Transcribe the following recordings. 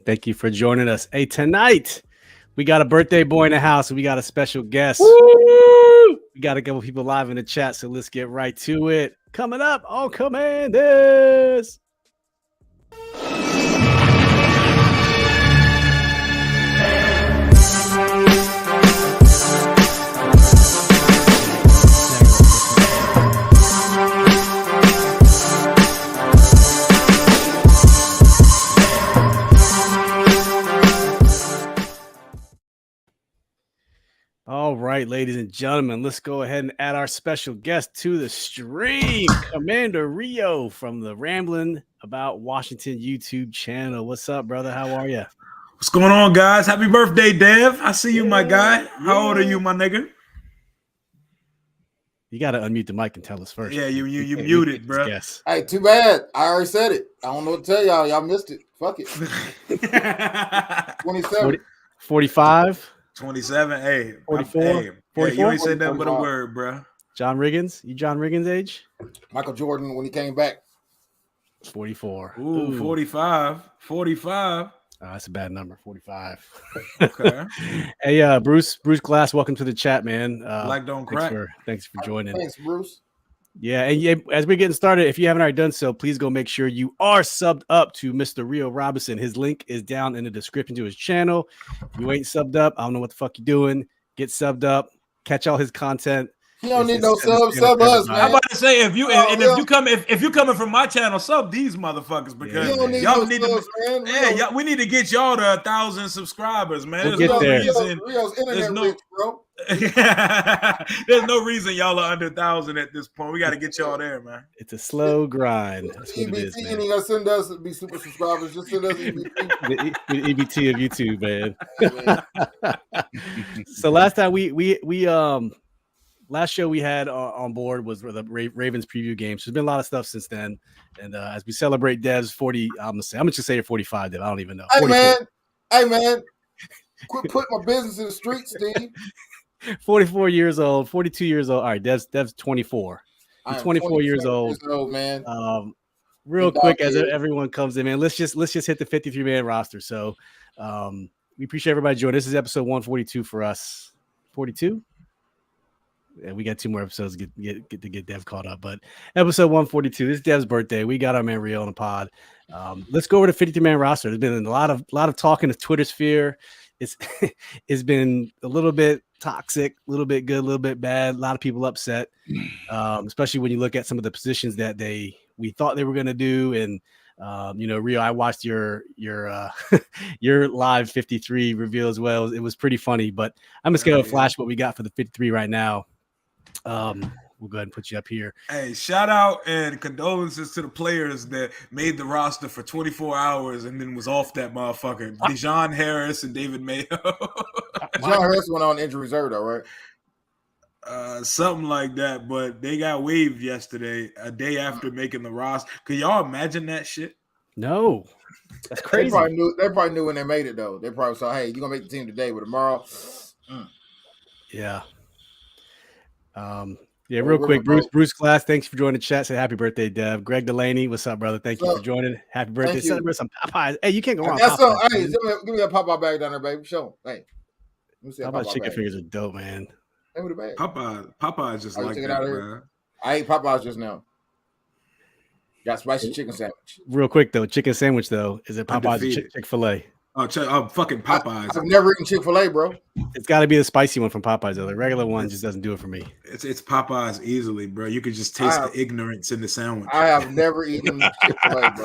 Thank you for joining us. Hey, tonight we got a birthday boy in the house and we got a special guest. Woo! We got a couple people live in the chat, so let's get right to it. Coming up on Commanders. All right, ladies and gentlemen, let's go ahead and add our special guest to the stream, Commander Rio from the Rambling About Washington YouTube channel. What's up, brother? How are you? What's going on, guys? Happy birthday, Dev. I see you, my guy. How old are you, my nigga? You got to unmute the mic and tell us first. Yeah, you muted, bro. Guess. Hey, too bad. I already said it. I don't know what to tell y'all. Y'all missed it. Fuck it. 27. 45? 27. Hey, 44? Hey, 44? you ain't said nothing but a word, bro. John Riggins? You John Riggins' age? Michael Jordan when he came back. 44. Ooh. 45. 45. That's a bad number. 45. Okay. Hey, Bruce Glass, welcome to the chat, man. Black don't crack. Thanks for joining. Thanks, Bruce. Yeah, and as we're getting started, if you haven't already done so, please go make sure you are subbed up to Mr. Rio Robinson. His link is down in the description to his channel. If you ain't subbed up, I don't know what the fuck you're doing. Get subbed up. Catch all his content. You don't need no subs. Sub us, man. I'm about to say if you're coming from my channel, sub these motherfuckers because y'all need subs, to. Man. Yeah, we need to get y'all to 1,000 subscribers, man. We'll get there. Rio's internet rich, bro. There's no reason y'all are under 1,000 at this point. We got to get y'all there, man. It's a slow grind. That's what EBT it is, man. ain't gonna send us to be super subscribers. Just send us EBT. The EBT of YouTube, man. So last time we last show we had on board was the Ravens preview game. So there's been a lot of stuff since then. And as we celebrate Dev's 40, I'm gonna just say you're 45, Dev. I don't even know. Hey man, quit putting my business in the street, Steve. 44 years old, 42 years old. All right, Dev's 24. He's 24 years old, man. Real quick, as everyone comes in, man, let's just hit the 53-man roster. So we appreciate everybody joining. This is episode 142 for us. 42? Yeah, we got 2 more episodes to get Dev caught up. But episode 142, this is Dev's birthday. We got our man Rio on the pod. Let's go over the 53-man roster. There's been a lot of talk in the Twitter sphere. It's been a little bit toxic, a little bit good, a little bit bad. A lot of people upset, especially when you look at some of the positions that we thought they were going to do. And Rio, I watched your your live 53 reveal as well. It was pretty funny. But I'm just going to flash what we got for the 53 right now. We'll go ahead and put you up here. Hey, shout out and condolences to the players that made the roster for 24 hours and then was off that motherfucker. Dejon Harris and David Mayo. Dejon Harris went on injury reserve, though, right? Something like that, but they got waived yesterday, a day after making the roster. Could y'all imagine that shit? No. That's crazy. They probably knew when they made it, though. They probably saw, hey, you're going to make the team today, but tomorrow. Yeah. Yeah, real quick, Bruce Glass, thanks for joining the chat. Say happy birthday, Dev. Greg Delaney, what's up, brother? Thank you for joining. Happy birthday. Celebrate some Popeyes. Hey, you can't go wrong. Hey, give me that Popeye bag down there, baby. Show them. Hey, let me see that Popeye chicken fingers are dope, man. Hey, with the bag. Popeye just like that, man. I ate Popeyes just now. Got spicy chicken sandwich. Real quick though, chicken sandwich though, is it Popeyes or Chick-fil-A? Oh, fucking Popeyes. I've never eaten Chick-fil-A, bro. It's got to be the spicy one from Popeyes, though. The regular one just doesn't do it for me. It's Popeyes easily, bro. You could just taste the ignorance in the sandwich. I have never eaten Chick-fil-A, bro.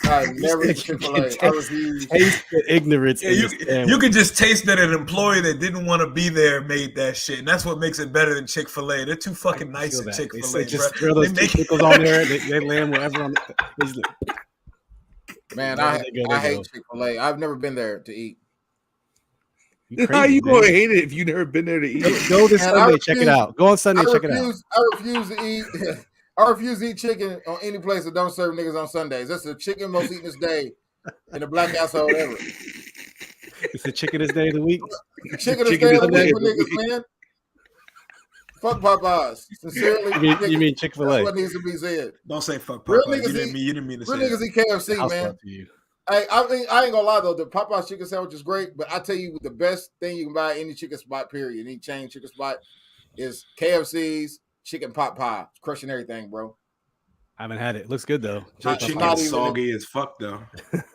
I have never eaten Chick-fil-A. I refuse. Taste the ignorance. You could just taste that an employee that didn't want to be there made that shit, and that's what makes it better than Chick-fil-A. They're too fucking nice at Chick-fil-A, just throw those pickles on there. They land wherever on. Man, I hate Chick-fil-A. I've never been there to eat. How you gonna hate it if you've never been there to eat? Go this Sunday, check it out. Go on Sunday, check it out. I refuse to eat. I refuse to eat chicken on any place that don't serve niggas on Sundays. That's the chicken most eatenest day in the black household ever. It's the chickenest day of the week. Chickenest day of the week for niggas, man. Fuck Popeyes. Sincerely. You mean Chick-fil-A? That's what needs to be said. Don't say fuck Popeyes. You didn't mean to say real niggas eat KFC, man. Hey, I ain't gonna lie though. The Popeye's chicken sandwich is great, but I tell you, the best thing you can buy at any chicken spot, period, any chain chicken spot, is KFC's chicken pot pie. It's crushing everything, bro. I haven't had it. Looks good though. That chicken is soggy as fuck though.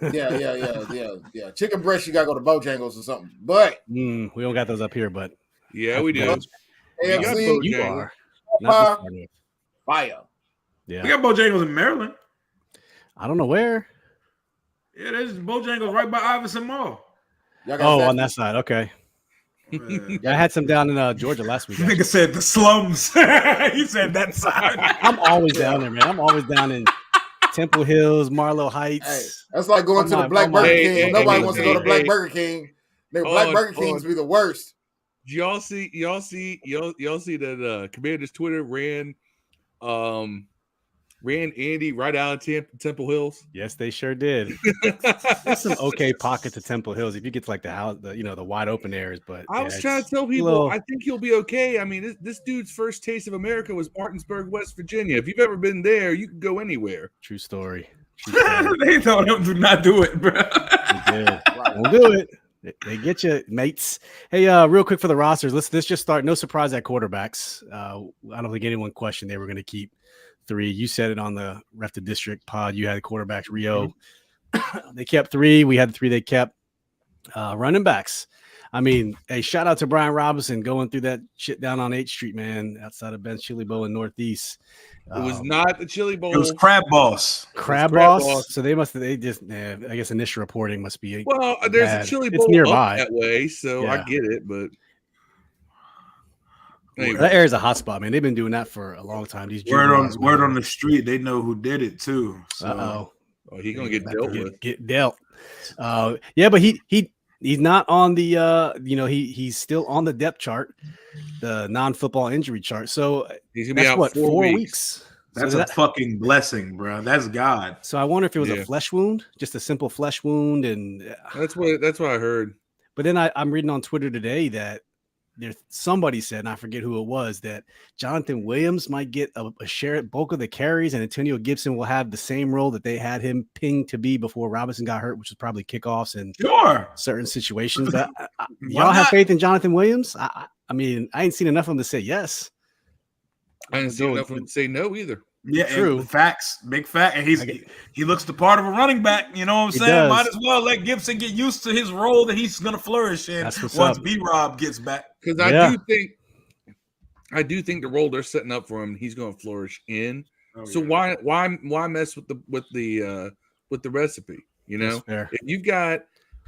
Yeah. Chicken breast, you gotta go to Bojangles or something. But we don't got those up here, but yeah, we do. KFC, you are not fire. Yeah, we got Bojangles in Maryland. I don't know where. Yeah, there's Bojangles right by Iverson Mall. On that side. Okay. I had some down in Georgia last week. Nigga said the slums. He said that side. I'm always down there, man. I'm always down in Temple Hills, Marlow Heights. Hey, that's like going to the Black Burger King. Nobody wants to go to Black Burger King. Black Burger Kings be the worst. Y'all see that Commander's Twitter ran Andy right out of Temple Hills? Yes, they sure did. There's some okay pockets of Temple Hills if you get to like the house, the wide open areas. But I was trying to tell people, I think you'll be okay. I mean, this dude's first taste of America was Martinsburg, West Virginia. If you've ever been there, you can go anywhere. True story. They told him to not do it, bro. Don't do it. They get you, mates. Hey, real quick for the rosters, let's just start. No surprise at quarterbacks. I don't think anyone questioned they were going to keep 3. You said it on the Ref the District pod. You had quarterbacks, Rio. They kept 3. We had the 3 they kept. Running backs. I mean, hey, shout out to Brian Robinson going through that shit down on 8th Street, man, outside of Ben's Chili Bowl in Northeast. It was not the Chili Bowl. It was Crab Boss. Crab Boss. So I guess initial reporting must be. Well, there's a Chili Bowl it's nearby that way, so I get it, but. Anyway. That area is a hot spot, man. They've been doing that for a long time. These word on the street, they know who did it too. So. Oh, he's gonna get dealt with. Get dealt. Yeah, but he's not on the he's still on the depth chart, the non-football injury chart. So he's gonna be out 4 weeks. That's a fucking blessing, bro. That's God. So I wonder if it was a flesh wound, just a simple flesh wound, and that's what I heard. But then I'm reading on Twitter today that somebody said, and I forget who it was, that Jonathan Williams might get a share bulk of the carries, and Antonio Gibson will have the same role that they had him pinged to be before Robinson got hurt, which was probably kickoffs and certain situations. Y'all have faith in Jonathan Williams? I mean, I ain't seen enough of him to say yes. I didn't see enough of him to say no either. Yeah, true. Facts, big fact, and he looks the part of a running back. You know what I'm saying? Might as well let Gibson get used to his role that he's gonna flourish in once B-Rob gets back. Because I do think the role they're setting up for him, he's gonna flourish in. So why mess with the recipe? You know,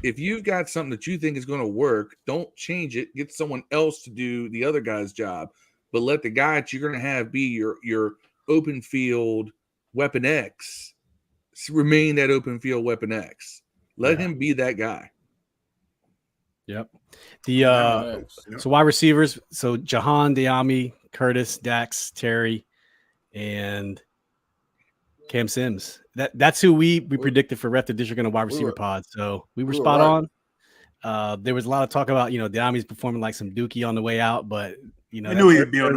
if you've got something that you think is gonna work, don't change it. Get someone else to do the other guy's job, but let the guy that you're gonna have be your open field weapon X remain that open field weapon X. Let him be that guy. Yep. So wide receivers. So Jahan, Diami, Curtis, Dax, Terry, and Cam Sims. That's who we predicted for Ref the District in a wide receiver pod. So we were spot on. There was a lot of talk about Diami's performing like some dookie on the way out, but we knew he'd be on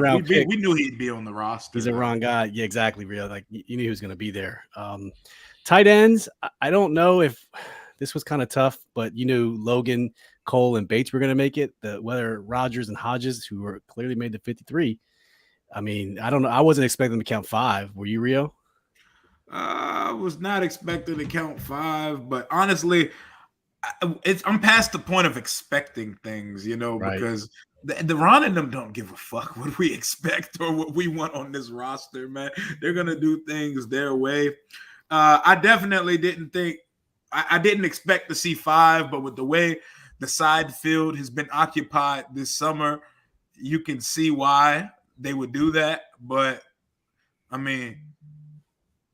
the roster. He's a wrong guy. Yeah, exactly. Real, like you knew he was going to be there. Tight ends. I don't know if this was kind of tough, but Logan, Cole, and Bates were going to make it. Whether Rogers and Hodges, who were clearly made the 53. I mean, I don't know. I wasn't expecting them to count 5. Were you, Rio? I was not expecting to count 5, but honestly, I'm past the point of expecting things, because the Ron and them don't give a fuck what we expect or what we want on this roster, man. They're gonna do things their way. I definitely didn't think I didn't expect to see 5, but with the way the side field has been occupied this summer, you can see why they would do that. But I mean,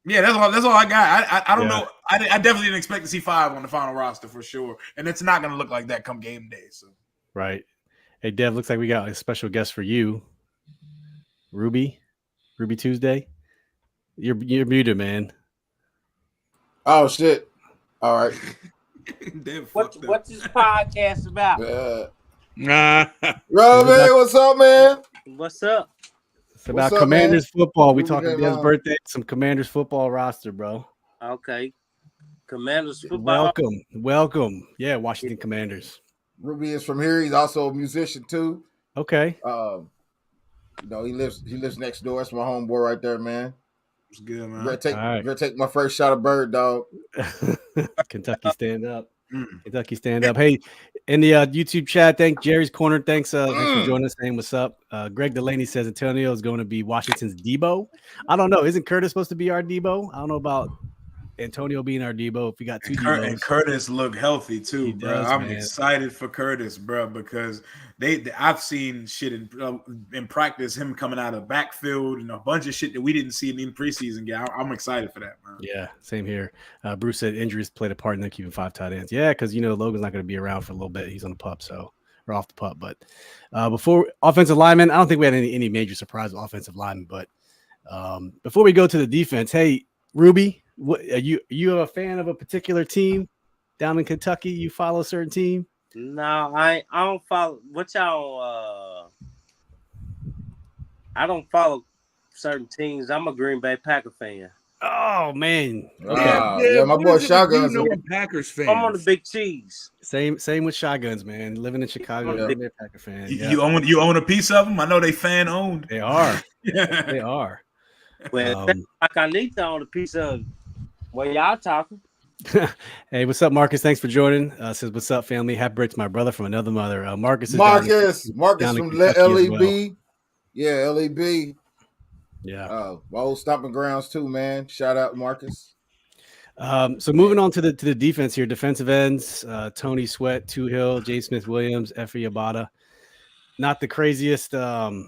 yeah, that's all I got. I don't know. I definitely didn't expect to see 5 on the final roster for sure, and it's not going to look like that come game day. So right. Hey, Dev, looks like we got a special guest for you, Ruby Tuesday. You're muted, man. Oh shit! All right. What's this podcast about? Robbie, what's up, man? What's up? It's about Commanders football. We talking Dev's birthday. Some Commanders football roster, bro. Okay. Commanders football. Welcome. Yeah, Washington Commanders. Ruby is from here. He's also a musician too. Okay. He lives next door. That's my homeboy right there, man. It's good, man. Gonna take my first shot of bird, dog. Kentucky stand up. Kentucky stand up. Hey, in the YouTube chat, thank Jerry's Corner. Thanks for joining us. Saying what's up. Greg Delaney says Antonio is going to be Washington's Debo. I don't know. Isn't Curtis supposed to be our Debo? I don't know about Antonio being our Debo. If we got two Debos. And Curtis look healthy too, bro. I'm excited for Curtis, bro, because I've seen shit in practice, him coming out of backfield and a bunch of shit that we didn't see in the preseason game. I'm excited for that, man. Yeah, same here. Bruce said injuries played a part in them keeping 5 tight ends. Yeah, because Logan's not going to be around for a little bit. He's on the pup, or off the pup. But before offensive linemen, I don't think we had any major surprise with offensive linemen. But before we go to the defense, hey, Ruby. What are you a fan of a particular team down in Kentucky? You follow a certain team? No, I don't follow. What y'all? I don't follow certain teams. I'm a Green Bay Packer fan. Oh man, okay. Yeah, my boy Shotguns. Packers fan. I'm on the Big Cheese. Same with Shotguns, man. Living in Chicago, I'm a Packer fan. You own a piece of them? I know they fan owned. They are. They are. Well, like I need to own a piece of. Well, y'all talking. Hey, what's up, Marcus? Thanks for joining. Says, what's up, family? Happy birthday to my brother from another mother. Marcus from LEB. Well. Yeah, LEB. Yeah. My old stomping grounds too, man. Shout out, Marcus. So moving on to the defense here, defensive ends, Tony Sweat, Tuhill, J. Smith Williams, Efe Abada. Not the craziest, the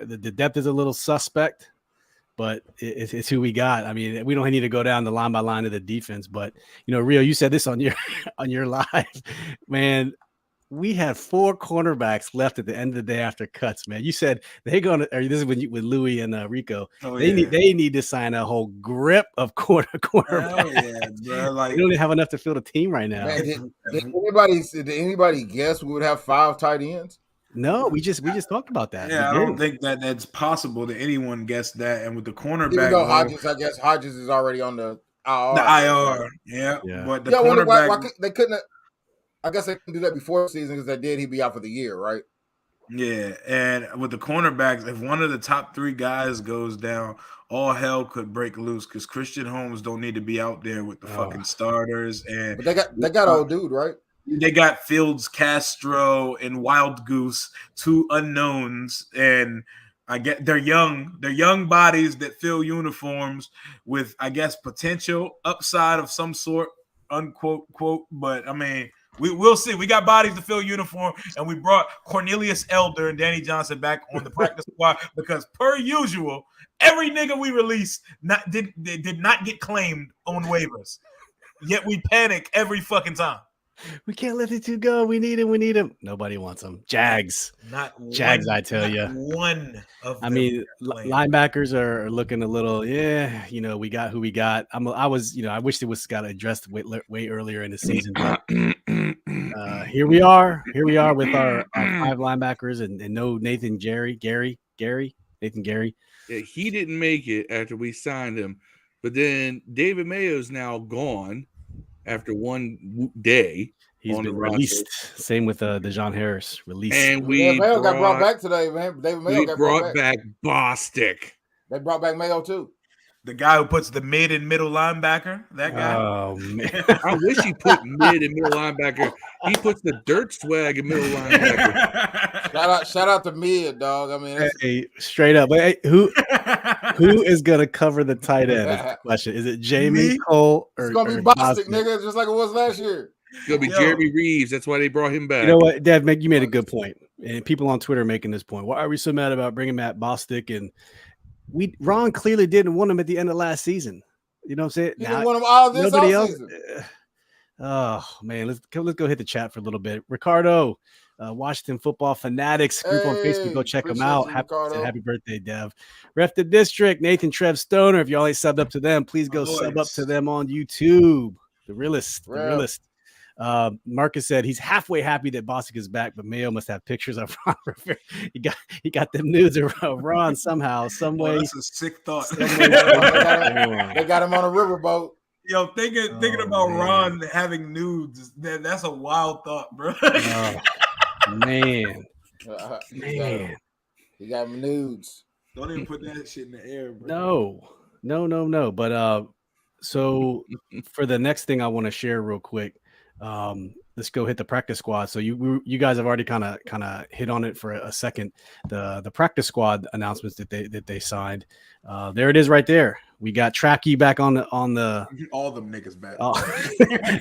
depth is a little suspect. But it's who we got. I mean, we don't need to go down the line by line of the defense. But Rio, you said this on your live, man. We had 4 cornerbacks left at the end of the day after cuts, man. You said they're gonna. Or this is with Louis and Rico. They need to sign a whole grip of cornerbacks. Yeah, bro. Like, they don't even have enough to fill the team right now. Man, did anybody guess we would have 5 tight ends? No, we just talked about that. Yeah, I don't think that's possible that anyone guessed that. And with the cornerback, even though Hodges is already on the IR. The IR, yeah. But the cornerback, why they couldn't. I guess they couldn't do that before the season because they did. He'd be out for the year, right? Yeah, and with the cornerbacks, if one of the top 3 guys goes down, all hell could break loose because Christian Holmes don't need to be out there with the fucking starters. And but they got old dude, right? They got Fields, Castro, and Wild Goose, 2 unknowns, and I get they're young bodies that fill uniforms with, I guess, potential upside of some sort, unquote, quote. But I mean, we'll see. We got bodies to fill uniform, and we brought Cornelius Elder and Danny Johnson back on the practice squad because, per usual, every nigga we released did not get claimed on waivers. Yet we panic every fucking time. We can't let the 2 go. We need him. Nobody wants them. Jags. Jags, I tell you. One of them. I mean, linebackers are looking a little, we got who we got. I wish it was got addressed way earlier in the season. But here we are with our 5 linebackers and no Nathan Gary. Yeah, he didn't make it after we signed him. But then David Mayo's now gone. After one day, he's been released. Same with Dejon Harris released. And Mayo got brought back today, man. David Mayo got brought back Bostic. They brought back Mayo too. The guy who puts the mid and middle linebacker, that guy. Oh man, I wish he put mid and middle linebacker. He puts the dirt swag in middle linebacker. Shout out to mid, dog. I mean, hey, straight up. But hey, who is gonna cover the tight end? Is the question. Is it Jamie Cole or it's gonna be Bostic, nigga, just like it was last year. It's gonna be Jeremy Reeves. That's why they brought him back. You know what, Dad? You made a good point, and people on Twitter are making this point. Why are we so mad about bringing Matt Bostic? And Ron clearly didn't want him at the end of last season. You know what I'm saying? He didn't want him all this nobody else. Season. Oh man, let's go hit the chat for a little bit. Ricardo, Washington Football Fanatics group on Facebook. Go check them out. Happy birthday, Dev. Ref the District, Nathan Trev Stoner. If y'all ain't subbed up to them, please go sub up to them on YouTube. The realist. Marcus said he's halfway happy that Bostic is back, but Mayo must have pictures of Ron Rivera. He got them nudes of Ron somehow, some way. That's a sick thought. They got him on a riverboat. Yo, thinking about Ron having nudes, that's a wild thought, bro. Man. He got nudes. Don't even put that shit in the air, bro. No. But so for the next thing I want to share real quick, let's go hit the practice squad. So you guys have already kind of hit on it for a second. The practice squad announcements that they signed. There it is right there. We got Tracky back on the all them niggas back.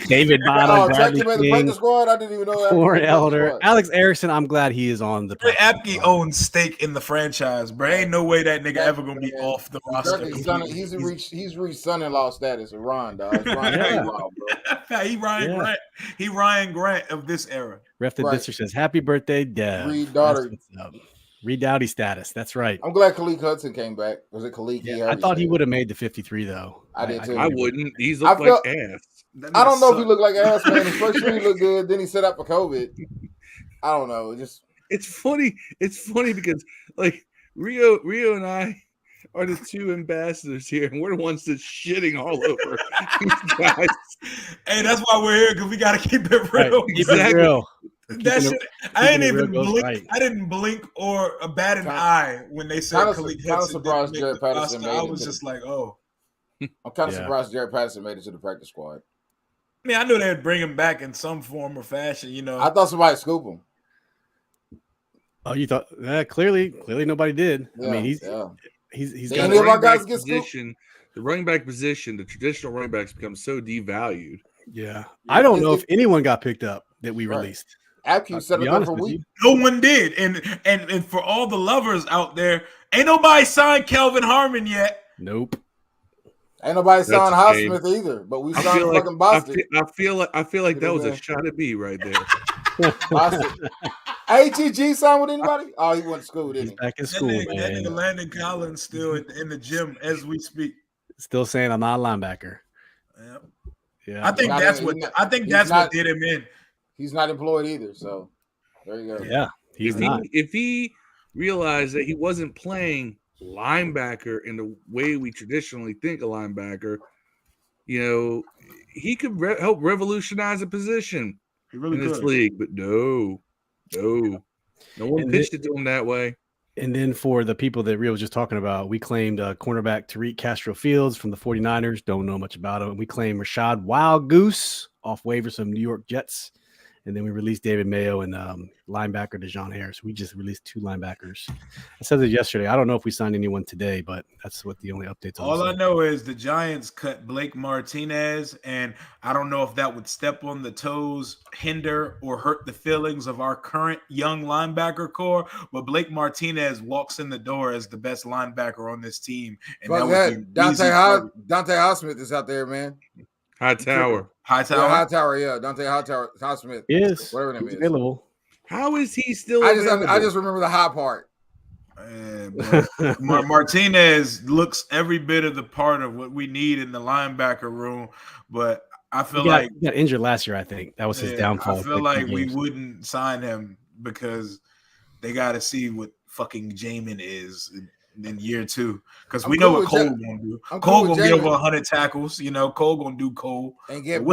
David Bottom, Bradley Tracky made the practice squad. I didn't even know that. Warren Elder, Alex Erickson. I'm glad he is on the. Apke owns stake in the franchise, bro. Ain't no way that nigga ever gonna be off the roster. He's reached son-in-law status of Ron, dog. Ron bro. He Ryan Grant of this era. Ref the district says, "Happy birthday, Dev." Reed daughter. Reed Dowdy status. That's right. I'm glad Khalid Hudson came back. Was it Khalid? Yeah, I thought he would have made the 53 though. I did too. I wouldn't. He's looked like ass. I don't know if he looked like ass, man. His first year he looked good. Then he set up for COVID. I don't know. It's funny. It's funny because like Rio and I are the two ambassadors here, and we're the ones that's shitting all over these guys. Hey, that's why we're here, because we got to keep it real. Right. Keep it real. That shit, I didn't even blink. Right. I didn't blink or bat an eye when they said Khalid Hudson. Surprised Jared Patterson made it. I was just like, oh. I'm kind of surprised Jared Patterson made it to the practice squad. I mean, I knew they'd bring him back in some form or fashion. You know, I thought somebody scoop him. Oh, you thought? Clearly nobody did. Yeah, I mean, he's got any of our guys get position. The running back position, the traditional running backs become so devalued. Yeah, I don't know if anyone got picked up that we released. Apke set it up for week. No one did, and for all the lovers out there, ain't nobody signed Kelvin Harmon yet. Nope. Ain't nobody signed Highsmith either, but we signed fucking Bostic. I feel like that was a shot at me right there. Bostic. ATG signed with anybody? Oh, he went to school, didn't he? Back in school, man. That nigga Landon Collins still in the gym as we speak. Still saying I'm not a linebacker. Yep. Yeah. I think that's what did him in. He's not employed either, so there you go. Yeah, he's not. If he realized that he wasn't playing linebacker in the way we traditionally think a linebacker, you know, he could help revolutionize a position in this league. But no one pitched it to him that way. And then for the people that Rio was just talking about, we claimed cornerback Tariq Castro Fields from the 49ers. Don't know much about him. We claimed Rashad Wild Goose off waivers from New York Jets. And then we released David Mayo and linebacker DeJohn Harris. We just released 2 linebackers. I said it yesterday. I don't know if we signed anyone today, but that's what the only updates are. All I know is the Giants cut Blake Martinez, and I don't know if that would step on the toes, hinder, or hurt the feelings of our current young linebacker core. But Blake Martinez walks in the door as the best linebacker on this team. And Dante Highsmith is out there, man. Hightower. Yeah, Dante Highsmith. Yes, whatever name is. Available. How is he still? I just remember the high part. Martinez looks every bit of the part of what we need in the linebacker room, but I feel he got injured last year. I think that was his downfall. I feel like we wouldn't sign him because they got to see what fucking Jamin is in year 2, because we know what Cole gonna do. Cole gonna get over 100 tackles. You know, Cole gonna do Cole and get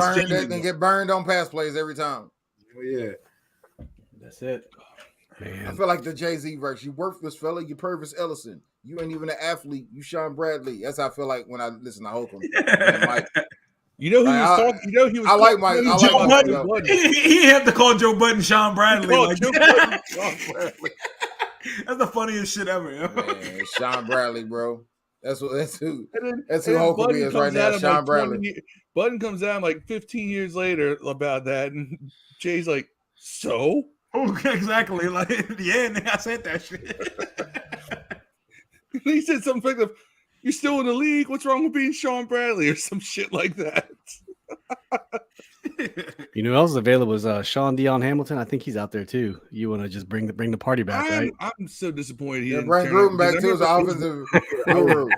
burned on pass plays every time. Oh, yeah, that's it. Man. I feel like the Jay-Z verse. You worthless fella. You Purvis Ellison. You ain't even an athlete. You Sean Bradley. That's how I feel like when I listen to Holcomb. Mike. You know who he was talking? You know he was. I like Mike. Joe Budden. He had to call Joe Budden Sean Bradley. Sean Bradley. That's the funniest shit ever. Man, Sean Bradley, bro. That's who Holcomb is right now. Sean Bradley. Budden comes out like 15 years later about that, and Jay's like, "So." Oh, exactly. Like, yeah, nigga, I said that shit. He said something like, "You're still in the league. What's wrong with being Sean Bradley?" or some shit like that. You know who else is available is Sean Dion Hamilton. I think he's out there too. You want to just bring the party back, right? I'm so disappointed. Yeah, bring Gruden back too as an offensive guru.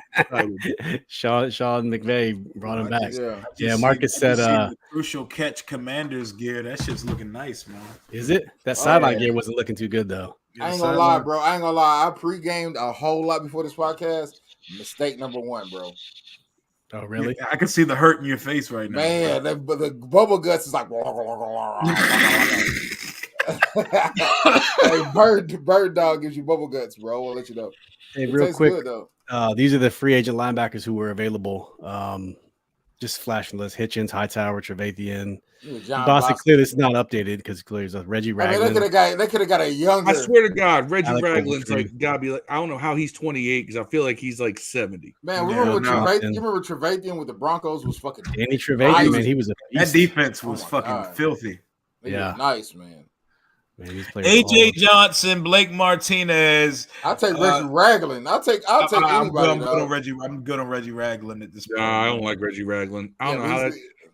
Sean McVay brought him back. Yeah. Marcus said the crucial catch Commander's gear. That shit's looking nice, man. Is it? That sideline gear wasn't looking too good though. I ain't gonna lie, bro. I pre-gamed a whole lot before this podcast. Mistake number 1, bro. Oh, really? I can see the hurt in your face right now. Man, the bubble guts is like. Hey, bird dog gives you bubble guts, bro. I'll let you know. Hey, real quick, good, though. These are the free agent linebackers who were available. Just flashing list: Hitchens, Hightower, Trevathan. Bostic clearly it's not updated because clearly it's Reggie Ragland. I mean, they could have got a younger. I swear to God, Reggie Ragland's like gotta be like, I don't know how he's 28 because I feel like he's like 70. Man, remember Trevathan with the Broncos was fucking Danny Trevathan, man. He was that defense was fucking filthy. Yeah, nice, man. AJ Johnson, Blake Martinez. I'll take Reggie Ragland. I'll take anybody. I'm good on Reggie Ragland at this point. Nah, I don't like Reggie Ragland. I don't know how that.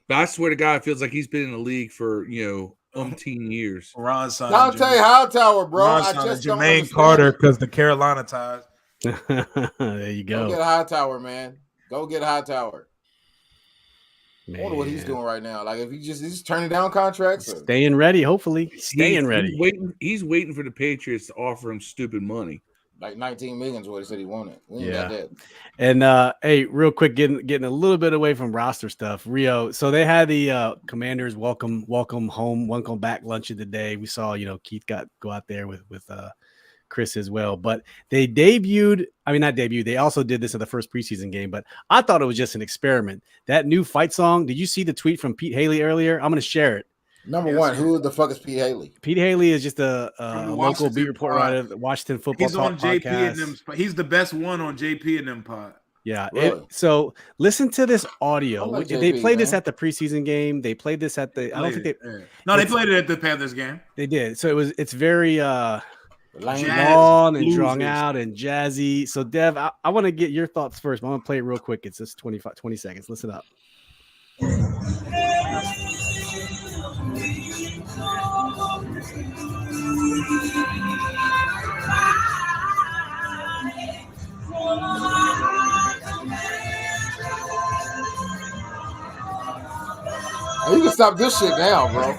But I swear to God, it feels like he's been in the league for umpteen years. Ron Son, Dante Hightower, bro. I just Jermaine Carter because the Carolina ties. There you go. Go get Hightower, man. Go get Hightower. I wonder what he's doing right now. Like if he's turning down contracts, staying ready. Hopefully, staying ready. He's waiting for the Patriots to offer him stupid money. Like 19 million is what he said he wanted. We ain't got that. And hey, real quick, getting a little bit away from roster stuff. Rio. So they had the Commanders welcome home, welcome back luncheon today. We saw Keith go out there with Chris as well, but they they also did this in the first preseason game, but I thought it was just an experiment. That new fight song, did you see the tweet from Pete Haley earlier? I'm going to share it. Number one, who the fuck is Pete Haley? Pete Haley is just a local beat report writer, the Washington Football He's on JP podcast. And them. He's the best one on JP and them pod. Yeah. Really? So listen to this audio. Like they played this at the preseason game. They played this at the. They played it at the Panthers game. They did. So it's very long and drawn out and jazzy. So Dev, I want to get your thoughts first. I'm gonna play it real quick. It's just 20 seconds. Listen up. Oh, you can stop this shit now, bro.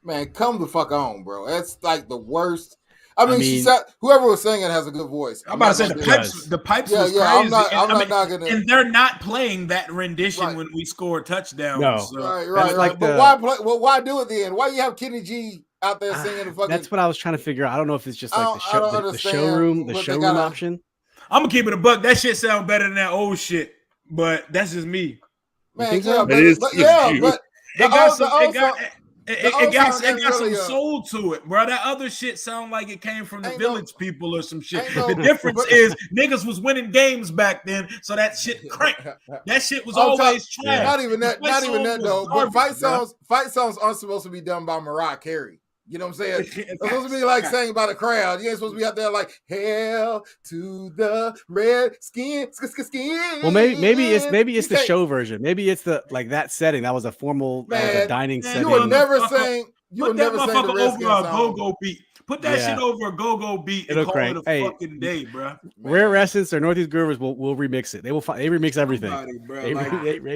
Man, come the fuck on, bro. That's like the worst. I mean, whoever was singing has a good voice. I'm about to say the pipes was crazy. I'm not knocking it. And they're not playing that rendition when we score a touchdown. No. So. Right. Like but why do it then? Why you have Kenny G out there singing the fucking? That's what I was trying to figure out. I don't know if it's just like the showroom option. I'm gonna keep it a buck. That shit sound better than that old shit, but that's just me. Man, it got some soul to it, bro. That other shit sound like it came from the Village People or some shit. The difference is niggas was winning games back then, so that shit cranked. That shit was always trash. Not even that though. But fight songs aren't supposed to be done by Mariah Carey. You know what I'm saying? It's supposed to be like sang by the crowd. You ain't supposed to be out there like "Hail to the red skin." Well, maybe it's the show version. Maybe it's the like that setting. That was a formal dining setting. You would never sing. You would never sing the Redskins over a go-go beat. Put that shit over a go-go beat and call it a fucking day, bro. Rare Essence or Northeast Groovers will remix it. They remix everything. They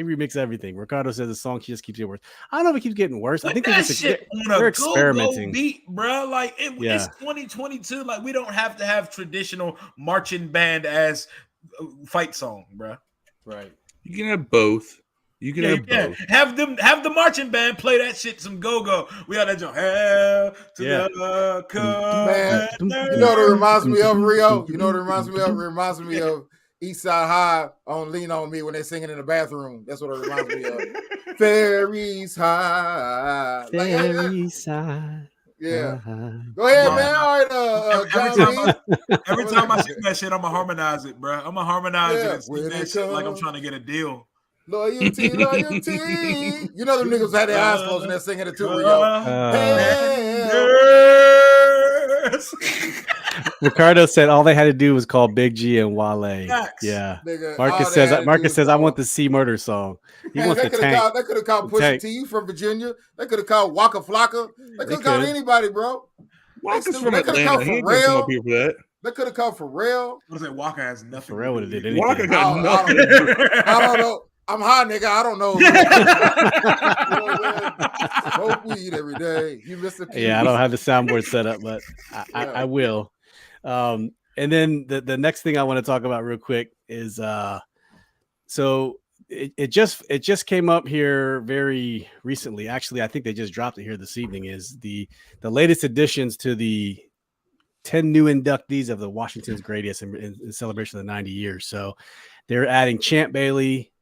remix everything. Ricardo says the song just keeps getting worse. I don't know if it keeps getting worse. I think they're experimenting, beat, bro. Like it's 2022. Like we don't have to have traditional marching band as fight song, bro. Right. You can have both. You can have both. Have the marching band play that shit some go-go. We got that joint. Hell to the man. You know what it reminds me of, Rio? You know what it reminds me of? It reminds me of East Side High on Lean On Me when they're singing in the bathroom. That's what it reminds me of. Fairies High. Fairies High. Yeah. Go ahead, man. All right, every time I sing that shit, I'm gonna harmonize it, bro. I'm gonna harmonize it and sing that shit like I'm trying to get a deal. Loyalty. You know them niggas had their eyes closed and they're singing it too, Ricardo said all they had to do was call Big G and Wale. Yeah. Nigga, Marcus says I want the C Murder song. He wants the tank. They could have called Pusha T from Virginia. They could have called Waka Flocka. They could have called anybody, bro. Waka's from Atlanta. He ain't gonna come up here for that. They could have called Pharrell. I was like, Waka has nothing. Pharrell would have did anything. Waka got nothing. I don't know. I'm high, nigga. I don't know. Smoke weed every day. You missed the I don't have the soundboard set up, but I will. And then the next thing I want to talk about real quick is so it just came up here very recently. Actually, I think they just dropped it here this evening. Is the latest additions to the 10 new inductees of the Washington's greatest in celebration of the 90 years. So they're adding Champ Bailey,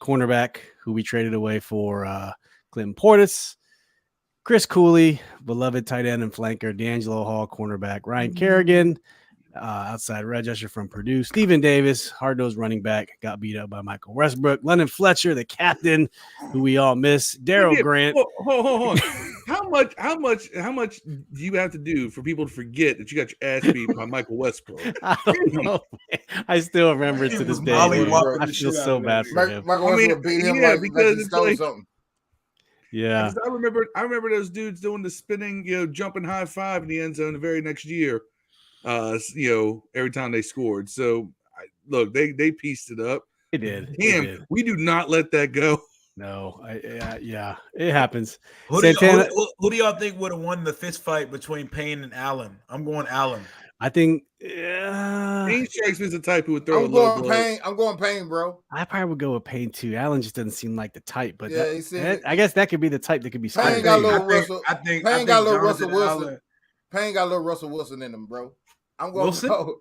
cornerback, who we traded away for Clinton Portis, Chris Cooley, beloved tight end and flanker, D'Angelo Hall, cornerback, Ryan Kerrigan, outside Register from Purdue, Stephen Davis, hard-nosed running back, got beat up by Michael Westbrook, London Fletcher, the captain, who we all miss, Daryl Grant. Hold on. How much do you have to do for people to forget that you got your ass beat by Michael Westbrook? I don't know. I still remember it to this day. I feel so bad for him. Michael Westbrook beat him like he stole something. Yeah, I remember those dudes doing the spinning, jumping high five in the end zone the very next year. Every time they scored. So look, they pieced it up. They did. Damn, we do not let that go. No, yeah, it happens. Who do y'all think would have won the fist fight between Payne and Allen? I'm going Allen. I think Payne strikes me as the type who would throw I'm going Payne, bro. I probably would go with Payne too. Allen just doesn't seem like the type, but yeah, I guess that could be the type that could be. Payne got a little Russell. Payne got a little Russell Wilson. Allen. Payne got a little Russell Wilson in him, bro. I'm going to go.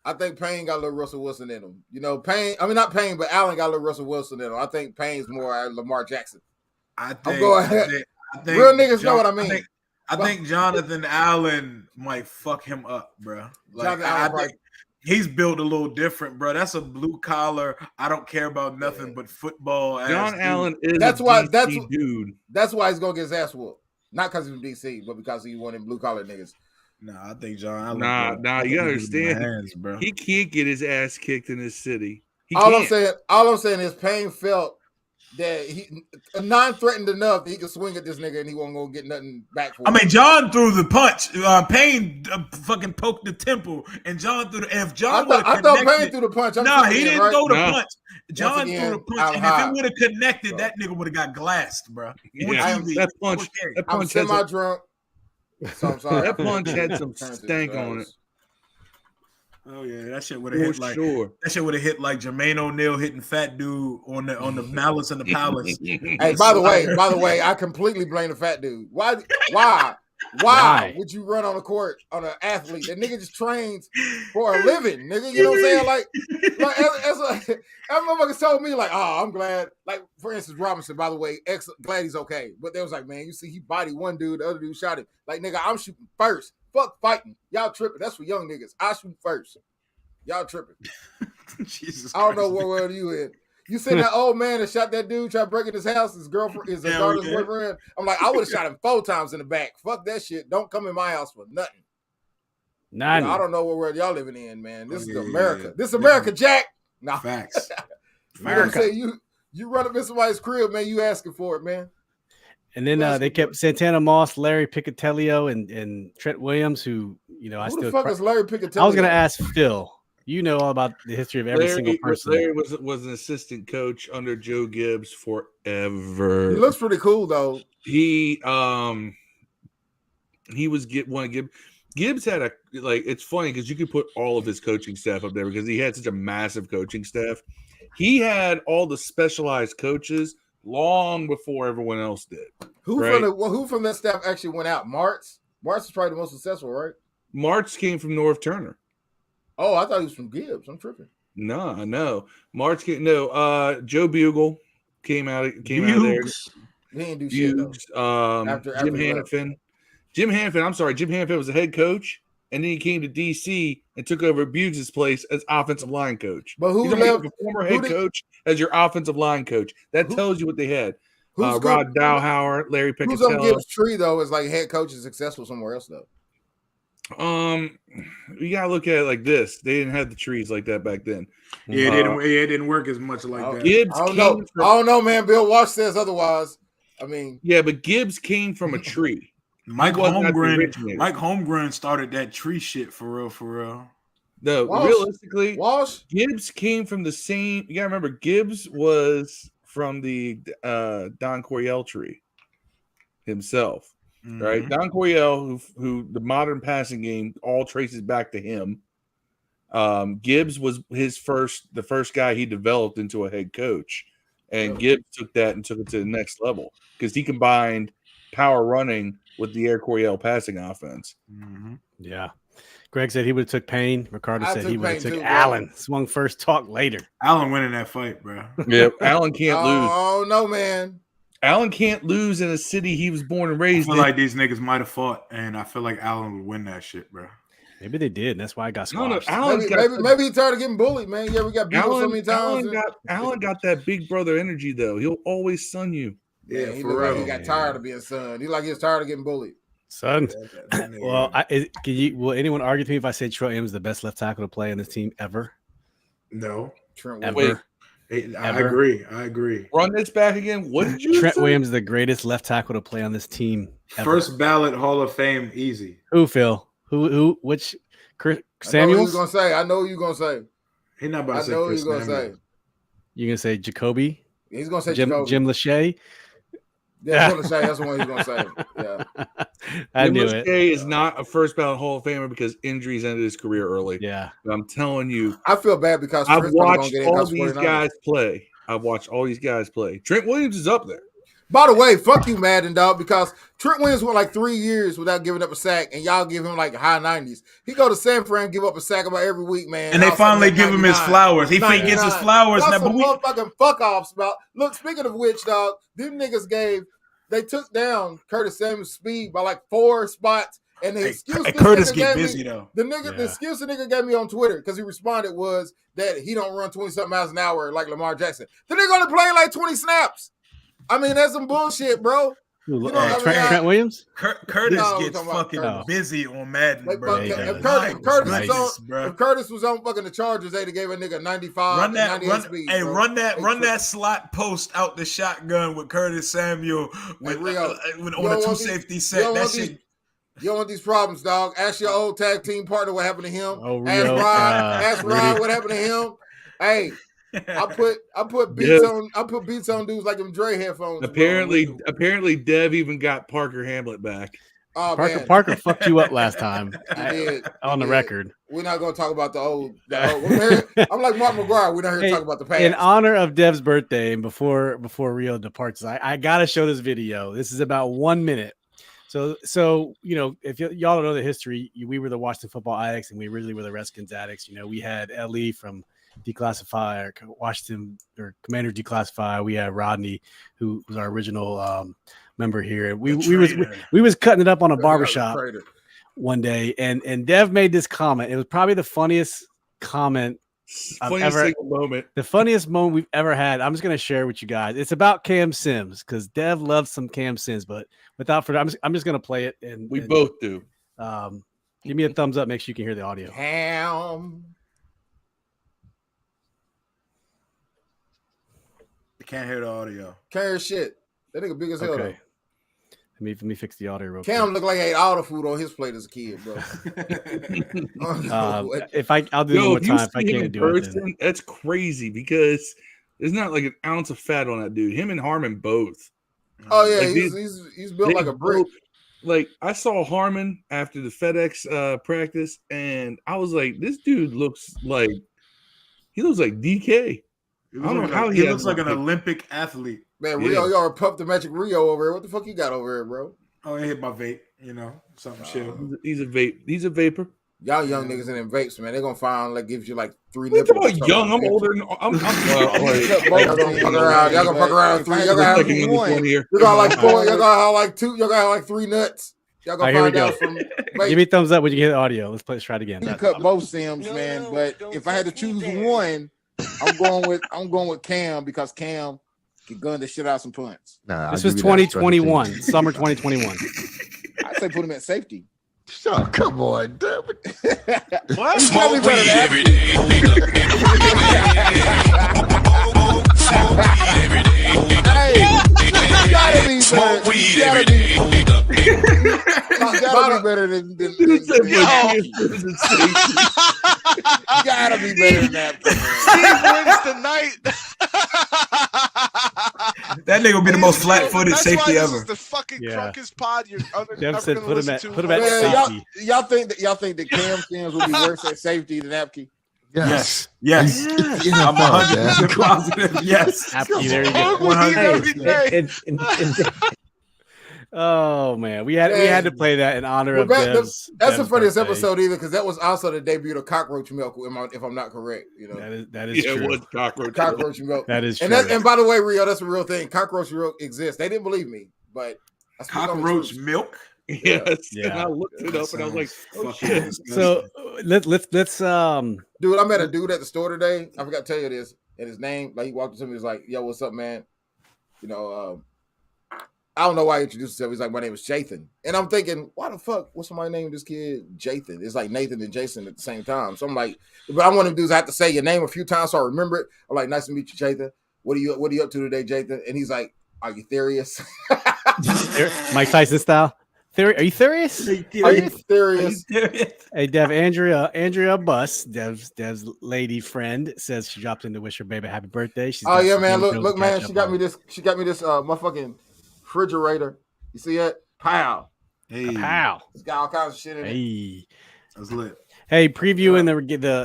I think Payne got a little Russell Wilson in him. Payne. I mean, not Payne, but Allen got a little Russell Wilson in him. I think Payne's more Lamar Jackson. I think real niggas know what I mean. I think Jonathan Allen might fuck him up, bro. Like I think he's built a little different, bro. That's a blue collar. I don't care about nothing but football. John Allen is dude. That's why he's gonna get his ass whooped. Not because he's from DC, but because he's one of them blue collar niggas. Nah, I think John Allen. Nah, you gotta understand. Bro. He can't get his ass kicked in his city. All I'm saying is Payne felt that he non-threatened enough that he could swing at this nigga and he won't go get nothing back for him. I mean, John threw the punch. Payne fucking poked the temple, and John threw the. If John I thought Payne threw the punch. He didn't throw the punch. John threw the punch, and if it would have connected, that nigga would have got glassed, bro. Yeah, that punch. I'm semi-drunk. So I'm sorry. That punch had some stank on it. Oh yeah, that shit would have hit like that shit would have hit like Jermaine O'Neal hitting Fat Dude on the Malice in the Palace. Hey, by the way, I completely blame the Fat Dude. Why would you run on the court on an athlete? That nigga just trains for a living, nigga. You know what I'm saying? Like as motherfuckers told me, like, oh, I'm glad. Like, for instance, Robinson, by the way, glad he's okay. But they was like, man, you see, he bodied one dude, the other dude shot him. Like, nigga, I'm shooting first. Fuck fighting. Y'all tripping. That's for young niggas. I shoot first. Y'all tripping. Jesus I don't know what world you in. You seen that old man that shot that dude, tried to break in his house, his girlfriend, his daughter's boyfriend? I'm like, I would have shot him 4 times in the back. Fuck that shit. Don't come in my house for nothing. I don't know what world y'all living in, man. This is America. This is America, Jack. Nah. Facts. America. You run up in somebody's crib, man, you asking for it, man. And then they kept Santana Moss, Larry Picatello, and Trent Williams, who, who the fuck is Larry Picatello? I was going to ask Phil. You know all about the history of every single person. Larry was an assistant coach under Joe Gibbs forever. He looks pretty cool though. He was Gibbs had it's funny because you could put all of his coaching staff up there because he had such a massive coaching staff. He had all the specialized coaches long before everyone else did. Who from that staff actually went out? Martz is probably the most successful, right? Martz came from North Turner. Oh, I thought he was from Gibbs. I'm tripping. No. March came. No, Joe Bugle came out of there. He didn't do shit though. Jim Hanifin. Jim Hanifin was the head coach, and then he came to DC and took over Buggs' place as offensive line coach. But who left? The former head coach as your offensive line coach. That tells you what they had. Rod Dowhauer, Larry Picatello. Who's on Gibbs' tree though? Is like head coach is successful somewhere else though. You gotta look at it like this. They didn't have the trees like that back then. Yeah, it didn't work as much like that. Gibbs I don't know, man. Bill Walsh says otherwise. I mean, yeah, but Gibbs came from a tree. Mike Holmgren started that tree shit for real. No, realistically, Walsh Gibbs came from the same. You gotta remember, Gibbs was from the Don Coryell tree himself. Right, Don Coryell, who the modern passing game all traces back to him, Gibbs was the first guy he developed into a head coach, and Gibbs took that and took it to the next level because he combined power running with the Air Coryell passing offense. Mm-hmm. Yeah. Greg said he would have took Payne. Ricardo said he would have took too, Allen. Swung first, talk later. Allen winning that fight, bro. Yeah, Allen can't lose. Oh no, man. Allen can't lose in a city he was born and raised I in. feel like these niggas might have fought, and I feel like Allen would win that shit, bro. Maybe they did. And that's why I got squashed. Maybe he tired of getting bullied, man. Yeah, we got beat so many times. Allen got that big brother energy, though. He'll always son you. Yeah, he looked like he got tired of being son. He was tired of getting bullied. Son. Well, will anyone argue with me if I say Trent Williams is the best left tackle to play on this team ever? No. Trent Williams. I agree. Run this back again. What did you Trent say? Williams is the greatest left tackle to play on this team ever. First ballot Hall of Fame, easy. Who, Phil? Who? Which? Samuels? I know what you're going to say. He's not about to say I know what Chris you're going to say. You going to say Jacoby? He's going to say Jim Lachey? Yeah, Jim Lachey. That's the one he's going to say. Yeah. I knew Jim Lachey is not a first ballot Hall of Famer because injuries ended his career early. Yeah. But I'm telling you. I feel bad because I've watched all these guys play. Trent Williams is up there. By the way, fuck you, Madden, dog, because Trent Williams went like 3 years without giving up a sack, and y'all give him like high 90s. He go to San Fran, give up a sack about every week, man. And they finally give him his flowers. He gets his flowers now. But motherfucking fuck offs about. Look, speaking of which, dog, them niggas they took down Curtis Samuel's speed by like 4 spots. And the excuse Curtis get busy though. The excuse the nigga gave me on Twitter because he responded was that he don't run 20-something miles an hour like Lamar Jackson. The nigga only playing like 20 snaps. I mean, that's some bullshit, bro. Trent Williams? Curtis gets fucking busy on Madden, bro. If Curtis was on fucking the Chargers, they'd have gave a nigga 95 98 speed. Hey, run that slot post out the shotgun with Curtis Samuel on a 2 safety set. That shit. You don't want these problems, dog. Ask your old tag team partner what happened to him. Ask Rod what happened to him. Hey, I put beats on dudes like them Dre headphones. Apparently, Dev even got Parker Hamlet back. Oh, Parker fucked you up last time. On the record. We're not going to talk about the old. I'm like Mark McGuire. We're not here to talk about the past. In honor of Dev's birthday and before Rio departs, I got to show this video. This is about 1 minute. So if y'all don't know the history, we were the Washington Football Addicts, and we originally were the Redskins Addicts. We had Ellie from Declassify, or Washington, or Commander Declassify. We had Rodney, who was our original member here. We was cutting it up on a barbershop one day, and Dev made this comment. It was probably the funniest comment the funniest moment we've ever had. I'm just going to share with you guys. It's about Cam Sims because Dev loves some Cam Sims, but without further, I'm just going to play it. And we both do. Give me a thumbs up. Make sure you can hear the audio. Cam. You can't hear the audio. Can't hear shit. That nigga big as hell. Okay. Let me fix the audio real quick. Cam looked like he ate all the food on his plate as a kid, bro. I'll do it one more time if I can't do it. That's crazy because there's not like an ounce of fat on that dude. Him and Harmon both. Oh yeah, he's built like a brick. Like I saw Harmon after the FedEx practice, and I was like, this dude looks like DK. I don't know how he looks like an Olympic athlete. Man, Rio, y'all pumped the Magic Rio over here. What the fuck you got over here, bro? Oh, I hit my vape, something chill. He's a vape. He's a vapor. Y'all young niggas in them vapes, man. They're gonna find gives you like 3 nipples. What about young? I'm older. I'm y'all gonna fuck around 3. Y'all gonna have 1. You got like 4. Y'all gonna have like 2. Y'all gonna have like 3 nuts. Y'all gonna find out from. Give me a thumbs up when you get the audio. Let's try it again. You cut both Sims, man. But if I had to choose one, I'm going with Cam because Cam can gun the shit out some punts. This was 2021, summer 2021. I'd say put him at safety. Oh, come on, damn it. What? Smoke weed every day. Hey, you gotta be smoke weed every day. You gotta be better than gotta be better than that. Steve wins tonight. That nigga will be the most flat-footed safety ever. This is the fucking drunkest pod you're Dev said put him at safety. Y'all think that Cam Sims will be worse at safety than Apke? Yes. Yes. It's the I'm NFL, 100% positive. Yes. Happy, there you go. 100%. Oh man, we had to play that in honor of Dev's. That's the funniest birthday. episode either, because that was also the debut of Cockroach Milk, if I'm not correct. You know, that is true. It was Cockroach Milk. That is true. And by the way, Rio, that's a real thing. Cockroach milk exists. They didn't believe me, but Cockroach milk. Yes. Yeah. And I looked it up and I was like, oh shit. So let's dude, I met a dude at the store today. I forgot to tell you this. And his name, like he walked up to me, he was like, yo, what's up, man? You know, I don't know why he introduced himself. He's like, my name is Jathan. And I'm thinking, why the fuck? What's somebody named this kid Jathan? It's like Nathan and Jason at the same time. So I'm like, but I want to do is I have to say your name a few times so I remember it. I'm like, nice to meet you, Jathan. What are you up to today, Jathan? And he's like, are you serious? Mike Tyson style. Are you serious? Are you serious? Hey, Dev, Andrea Buss, Dev's lady friend, says she dropped in to wish her baby happy birthday. Oh yeah, man. Look, man. She got me this motherfucking refrigerator. You see it? Pow. Hey. Pow. It's got all kinds of shit in it. Hey. That's lit. Hey, previewing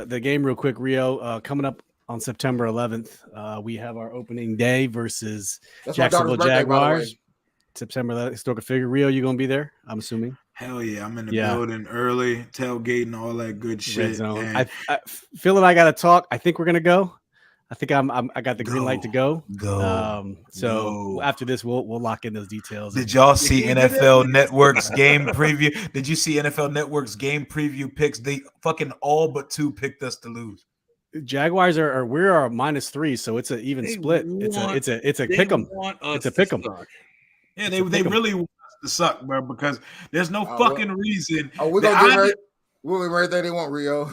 the game real quick, Rio. Coming up on September 11th, we have our opening day versus Jacksonville Jaguars. September 11th, historical figure. Rio, you gonna be there? I'm assuming. Hell yeah, I'm in the building early, tailgating, all that good shit. I Phil and I got to talk. I think we're gonna go. I think I got the green light to go. So after this, we'll lock in those details. Did y'all see NFL Network's game preview? Did you see NFL Network's game preview picks? They fucking all but two picked us to lose. Jaguars we're -3, so it's an even split. It's a pick 'em. It's a pick 'em. Yeah, they really want us to suck, bro, because there's no fucking reason. We're gonna get right. We'll be right there. They want Rio.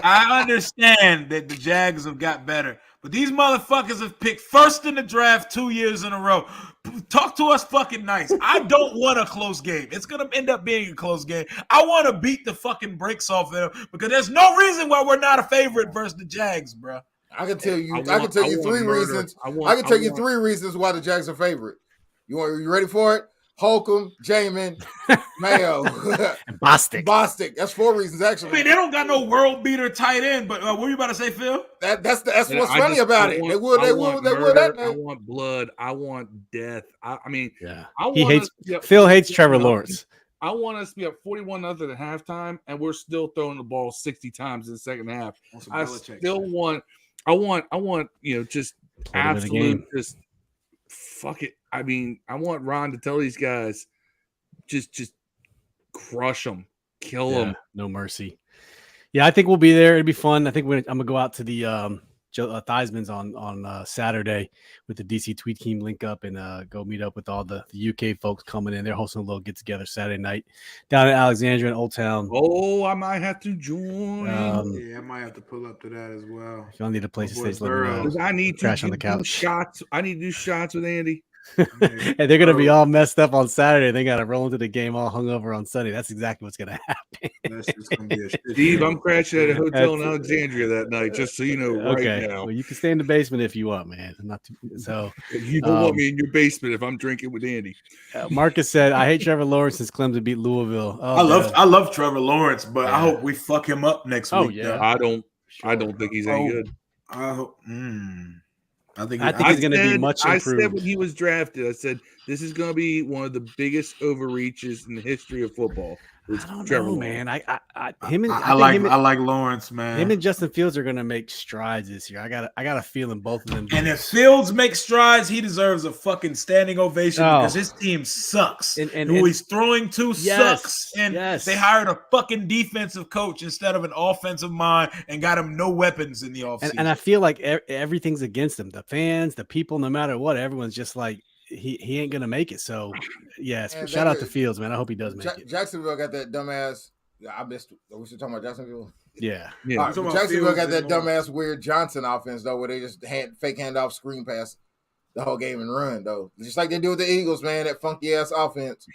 I understand that the Jags have got better, but these motherfuckers have picked first in the draft 2 years in a row. Talk to us fucking nice. I don't want a close game. It's gonna end up being a close game. I want to beat the fucking brakes off them because there's no reason why we're not a favorite versus the Jags, bro. I can tell you. I can tell you three reasons. I can tell you 3 reasons why the Jags are favorite. You ready for it? Holcomb, Jamin, Mayo, and Bostic. That's 4 reasons actually. I mean, they don't got no world beater tight end, but what were you about to say, Phil? That's what's funny about it. They would. I want blood. I want death. I mean, Phil hates Trevor Lawrence. I want us to be up 41-0 at halftime, and we're still throwing the ball 60 times in the second half. I want just absolute just. Fuck it. I mean, I want Ron to tell these guys, just crush them, kill them. No mercy. Yeah, I think we'll be there. It'll be fun. I think I'm gonna go out to the Theismann's on Saturday with the DC Tweet Team link up and go meet up with all the UK folks coming in. They're hosting a little get together Saturday night down in Alexandria in Old Town. Oh, I might have to join. Yeah, I might have to pull up to that as well. If y'all need a place to stay, let me know. I need to crash on the couch. Shots. I need to do shots with Andy. And they're gonna be all messed up on Saturday. They gotta roll into the game all hungover on Sunday. That's exactly what's gonna happen. That's just gonna be a shit. Steve, I'm crashing at a hotel in Alexandria that night, just so you know right now. Well, you can stay in the basement if you want, man. So you don't want me in your basement if I'm drinking with Andy. Marcus said, "I hate Trevor Lawrence since Clemson beat Louisville." I love Trevor Lawrence, but I hope we fuck him up next week. Yeah, I don't think he's any good. I hope. I think he's going to be much improved. I said when he was drafted, I said this is going to be one of the biggest overreaches in the history of football. I don't know, man. I like Lawrence, man. Him and Justin Fields are going to make strides this year. I got a feeling both of them. And if Fields makes strides, he deserves a fucking standing ovation because his team sucks. And who he's throwing to sucks. And they hired a fucking defensive coach instead of an offensive mind and got him no weapons in the offseason. And I feel like everything's against him. The fans, the people, no matter what, everyone's just like, he ain't gonna make it. So shout out to Fields, man. I hope he does make it. Jacksonville got that dumbass. I missed. We should talk about Jacksonville. Yeah. Right, Jacksonville got that dumbass weird Johnson offense though, where they just had fake handoff screen pass the whole game and run though, just like they do with the Eagles, man. That funky ass offense.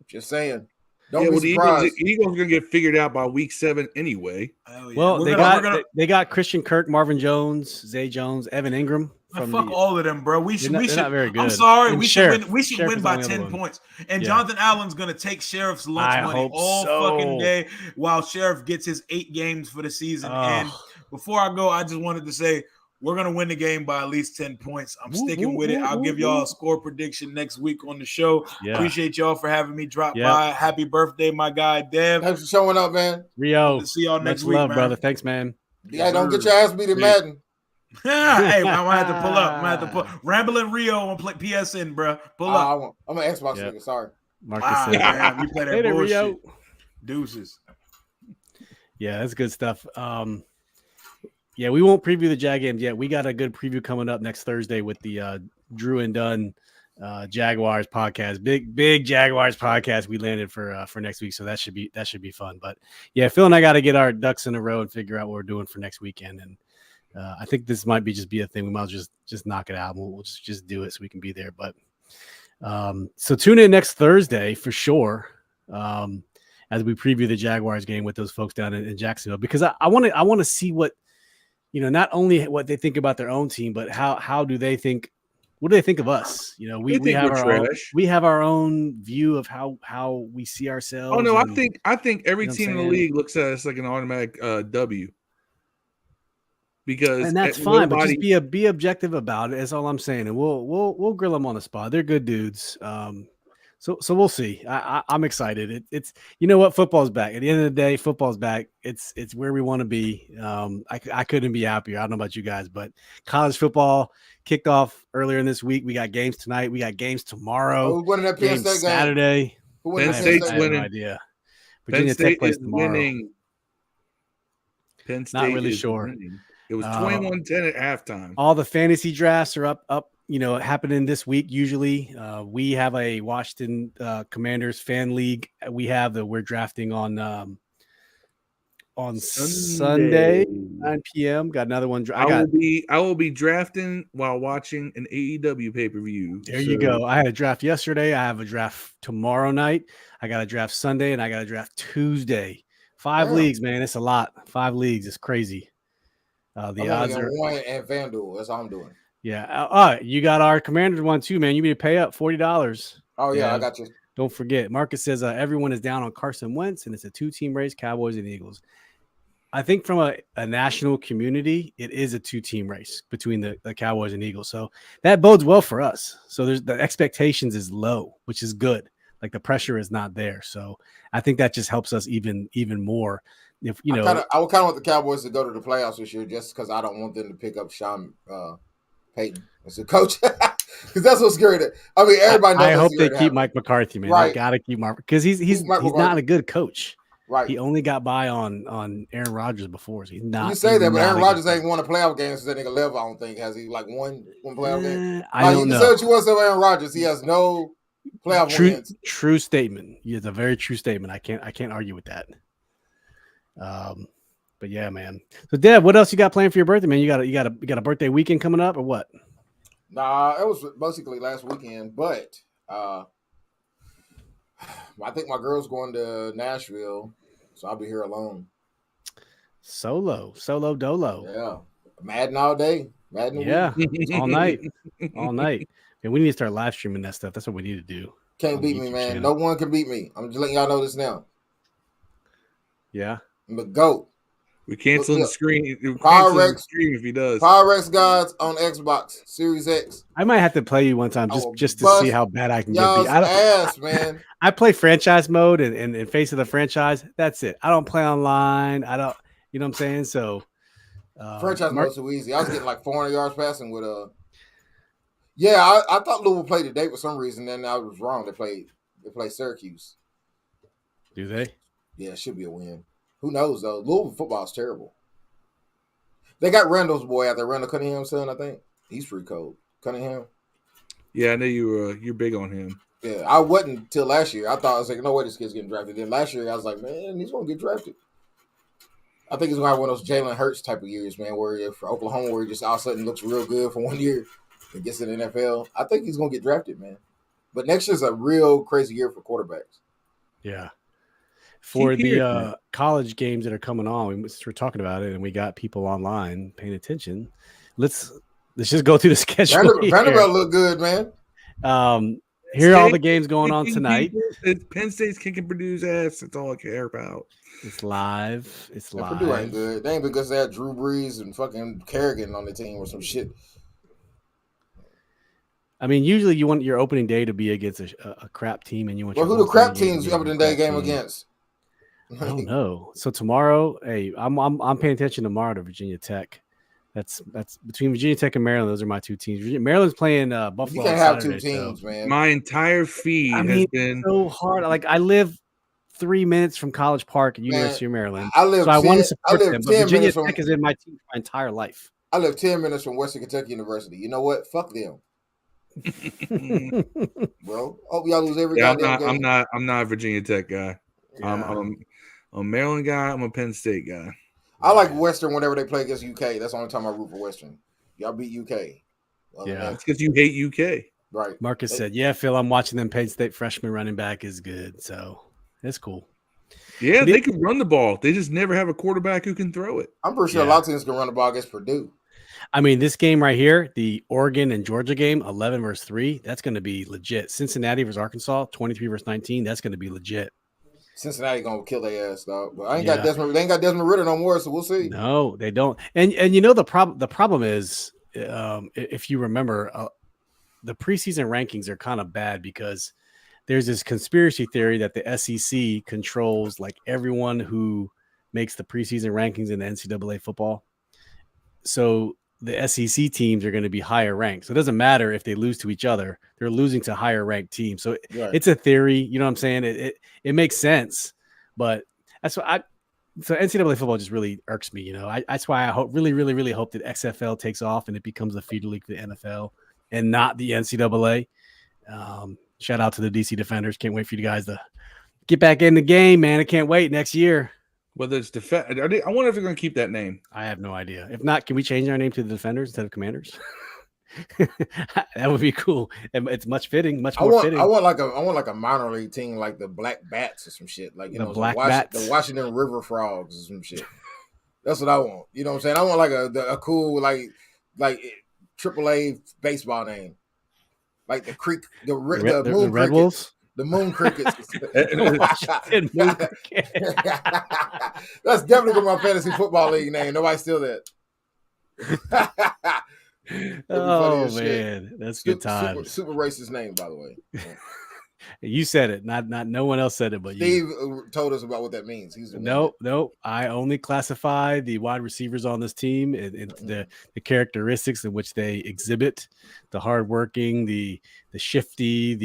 Just saying. Don't be surprised. The Eagles are gonna get figured out by week 7 anyway. Well, they got Christian Kirk, Marvin Jones, Zay Jones, Evan Ingram. fuck all of them, bro. We should. Not very good. I'm sorry. And we Sheriff, should win. We should win by 10 points. And Jonathan Allen's gonna take Sheriff's lunch money all fucking day while Sheriff gets his 8 games for the season. And before I go, I just wanted to say we're gonna win the game by at least 10 points. I'm sticking with it. I'll give y'all a score prediction next week on the show. Appreciate y'all for having me drop by. Happy birthday, my guy Dev. Thanks for showing up, man. Rio, see y'all next week, love, man. brother. Thanks, man. Yeah, don't get your ass beat in Madden. Hey, I'm gonna have to pull up. I'm gonna have to pull Rambling Rio on play PSN, bro. Pull up. I'm an Xbox nigga. Sorry. Marcus said, man, you play that later, bullshit. Rio. Deuces. Yeah, that's good stuff. Yeah, we won't preview the Jag games yet. We got a good preview coming up next Thursday with the Drew and Dunn Jaguars podcast. Big Jaguars podcast we landed for next week, so that should be fun. But yeah, Phil and I got to get our ducks in a row and figure out what we're doing for next weekend. And I think this might be a thing. We might as well just knock it out. We'll just do it so we can be there. But so tune in next Thursday for sure. As we preview the Jaguars game with those folks down in Jacksonville, because I want to see what, not only what they think about their own team, but how do they think, what do they think of us? We have our own view of how we see ourselves. Oh no, I think every team in the league looks at us like an automatic W. And that's fine, but just be objective about it. That's all I'm saying, and we'll grill them on the spot. They're good dudes. So we'll see. I'm excited. It's what, football's back. At the end of the day, football's back. It's where we want to be. I couldn't be happier. I don't know about you guys, but college football kicked off earlier in this week. We got games tonight. We got games tomorrow. Who's winning that Penn State game? Saturday. Penn State's winning. No idea. Virginia Tech plays tomorrow. Winning. Penn State not really sure. Winning. It was 21-10 at halftime. All the fantasy drafts are up. Happening this week. Usually, we have a Washington Commanders fan league. We're drafting on Sunday 9 p.m. Got another one. I will be drafting while watching an AEW pay-per-view. There you go. I had a draft yesterday. I have a draft tomorrow night. I got a draft Sunday, and I got a draft Tuesday. 5 leagues, man. It's a lot. 5 leagues. It's crazy. The odds are one and FanDuel. That's all I'm doing. Yeah. You got our Commanders one too, man. You need to pay up $40. Oh yeah, I got you. Don't forget. Marcus says everyone is down on Carson Wentz, and it's a 2-team race: Cowboys and Eagles. I think from a national community, it is a 2-team race between the Cowboys and Eagles. So that bodes well for us. So the expectations is low, which is good. Like the pressure is not there. So I think that just helps us even more. If I would kind of want the Cowboys to go to the playoffs this year, just because I don't want them to pick up Sean Payton as a coach, because that's what's scary. I mean, everybody knows. I hope they keep Mike McCarthy, man. Right. They got to keep Mark, because he's not a good coach. Right. He only got by on Aaron Rodgers before. So he's not. You say that, but Aaron Rodgers ain't won a playoff game since that nigga left. I don't think. Has he one playoff game? I don't know. You say what you want to say about Aaron Rodgers. He has no playoff wins. True statement. It's a very true statement. I can't argue with that. But yeah, man. So Deb, what else you got planned for your birthday, man? You got a birthday weekend coming up or what? Nah, it was basically last weekend, but I think my girl's going to Nashville, so I'll be here alone. Solo dolo. Yeah. Madden all day. Madden all night. All night. And we need to start live streaming that stuff. That's what we need to do. Can't beat me, man. No one can beat me. I'm just letting y'all know this now. Yeah. I'm the GOAT. We're canceling the screen. Power Rex stream if he does. Power Rex Gods on Xbox Series X. I might have to play you one time just to see how bad I can get beat. Man. I play franchise mode and face of the franchise. That's it. I don't play online. I don't. You know what I'm saying? So franchise mode's so easy. I was getting like 400 yards passing with Yeah, I thought Louisville played today for some reason. Then I was wrong. They played Syracuse. Do they? Yeah, it should be a win. Who knows, though? Louisville football is terrible. They got Randall's boy out there, Randall Cunningham's son, I think. He's pretty cold. Cunningham. Yeah, I know you're big on him. Yeah, I wasn't until last year. I was like, no way this kid's getting drafted. Then last year, I was like, man, he's going to get drafted. I think he's going to have one of those Jalen Hurts type of years, man, where for Oklahoma, where he just all of a sudden looks real good for 1 year and gets in the NFL. I think he's going to get drafted, man. But next year's a real crazy year for quarterbacks. Yeah. For the college games that are coming on, we're talking about it, and we got people online paying attention. Let's let's just go through the schedule. Vanderbilt look good, man. Here are all the games going on tonight. Penn State's kicking Purdue's ass. That's all I care about. It's live. It's live. Purdue ain't good. They ain't because they had Drew Brees and fucking Kerrigan on the team or some shit. I mean, usually you want your opening day to be against a crap team, and you want. Well, who the crap teams you opening day game against? I don't know. So tomorrow, hey, I'm paying attention tomorrow to Virginia Tech. That's between Virginia Tech and Maryland. Those are my two teams. Maryland's playing Buffalo. You can't have two teams, man. My entire feed has been so hard. Like I live 3 minutes from College Park at University of Maryland. I want to support them. But Virginia Tech is in my team my entire life. I live 10 minutes from Western Kentucky University. You know what? Fuck them. Bro, hope y'all lose every goddamn game. I'm not a Virginia Tech guy. Yeah. I'm a Maryland guy. I'm a Penn State guy. I like Western whenever they play against UK. That's the only time I root for Western. Y'all beat UK. Yeah, it's because you hate UK. Right. Marcus said, "Yeah, Phil, I'm watching them. Penn State freshman running back is good, so it's cool." Yeah, they can run the ball. They just never have a quarterback who can throw it. I'm pretty sure a lot of teams can run the ball against Purdue. I mean, this game right here, the Oregon and Georgia game, 11 versus 3, that's going to be legit. Cincinnati versus Arkansas, 23 versus 19, that's going to be legit. Cincinnati gonna kill their ass, dog. But they ain't got Desmond Ridder no more, so we'll see. No, they don't. And you know the problem is, if you remember, the preseason rankings are kind of bad because there's this conspiracy theory that the SEC controls like everyone who makes the preseason rankings in the NCAA football. So the SEC teams are going to be higher ranked. So it doesn't matter if they lose to each other. They're losing to higher ranked teams. So it's a theory. You know what I'm saying? It makes sense. But that's what so NCAA football just really irks me. You know, that's why I really hope that XFL takes off and it becomes a feeder league for the NFL and not the NCAA. Shout out to the DC Defenders. Can't wait for you guys to get back in the game, man. I can't wait next year. Whether it's I wonder if they're going to keep that name. I have no idea. If not, can we change our name to the Defenders instead of Commanders? That would be cool. It's much fitting, much more fitting. I want like a minor league team like the Black Bats or some shit. Like the Black Bats, the Washington River Frogs or some shit. That's what I want. You know what I'm saying? I want like a cool like AAA baseball name, like the Moon Red Wolves. The Moon Crickets. That's definitely my fantasy football league name. Nobody steal that. Oh man, that's good time. Super racist name, by the way. You said it, not no one else said it, but Steve told us about what that means. Nope. I only classify the wide receivers on this team and the characteristics in which they exhibit: the hardworking, the shifty,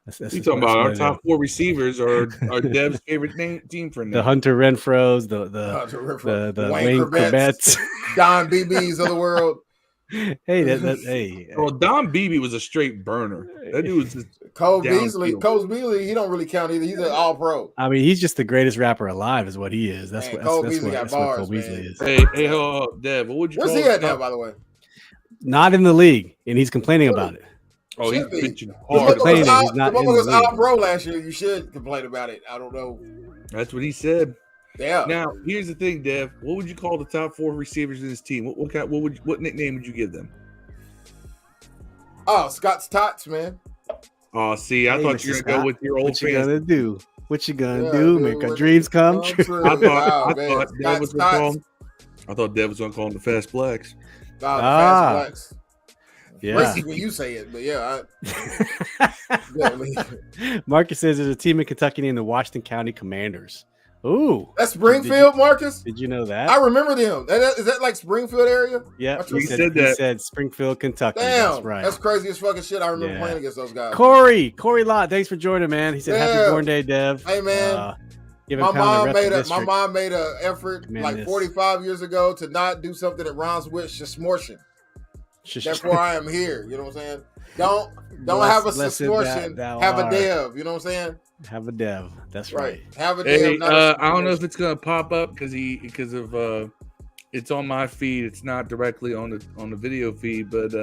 That's talking about our top 4 receivers are Dev's favorite team for now. The Hunter Renfros, the Wayne Corbett's, Don BBs of the world. Hey, Well, Don Beebe was a straight burner. That dude was just Cole Beasley. Cole Beasley, he don't really count either. He's an all-pro. I mean, he's just the greatest rapper alive, is what he is. That's what Cole Beasley is. Hey, Dev, what would you? Where's he at now, by the way? Not in the league, and he's complaining about it. Oh, he's bitching hard. He's not in the league. All-pro last year. You should complain about it. I don't know. That's what he said. Yeah. Now, here's the thing, Dev. What would you call the top 4 receivers in this team? What nickname would you give them? Oh, Scott's Tots, man. Oh, see, I thought you were gonna go with your old. What you gonna do? What you gonna do? Make our dreams come true. I thought Dev was gonna call them the Fast Blacks. The Fast Blacks. Yeah, racist when you say it, but yeah. Marcus says there's a team in Kentucky named the Washington County Commanders. Ooh, that's Springfield, Marcus. Did you know that? I remember them. Is that like Springfield area? Yeah, he said Springfield, Kentucky. Damn, that's right. That's crazy as fucking shit. I remember playing against those guys. Corey Lott, thanks for joining, man. He said happy born day, Dev. Hey, man. My mom made an effort like 45 years ago to not do something that rhymes with shishmortion. That's why I am here. You know what I'm saying? Don't have a shishmortion. Have a dev. You know what I'm saying? Have a dev. That's right. Have a dev. I don't know if it's gonna pop up because of it's on my feed. It's not directly on the video feed, but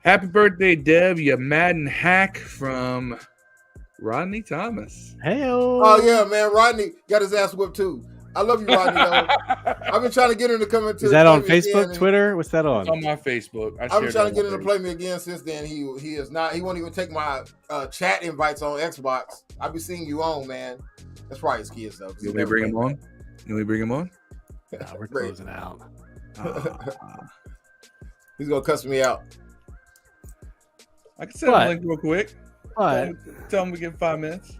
happy birthday, Dev! You Madden hack from Rodney Thomas. Hey, oh yeah, man. Rodney got his ass whipped too. I love you, Rodney. Though. I've been trying to get him to come into. Is that on Facebook, Twitter? What's that on? It's on my Facebook. I've been trying to get him to play me again since then. He is not. He won't even take my chat invites on Xbox. I'll be seeing you on, man. That's probably his kids though. Can we bring him on? Can we bring him on? Nah, we're closing out. He's gonna cuss me out. I can send him a link real quick. What? Tell him we get 5 minutes.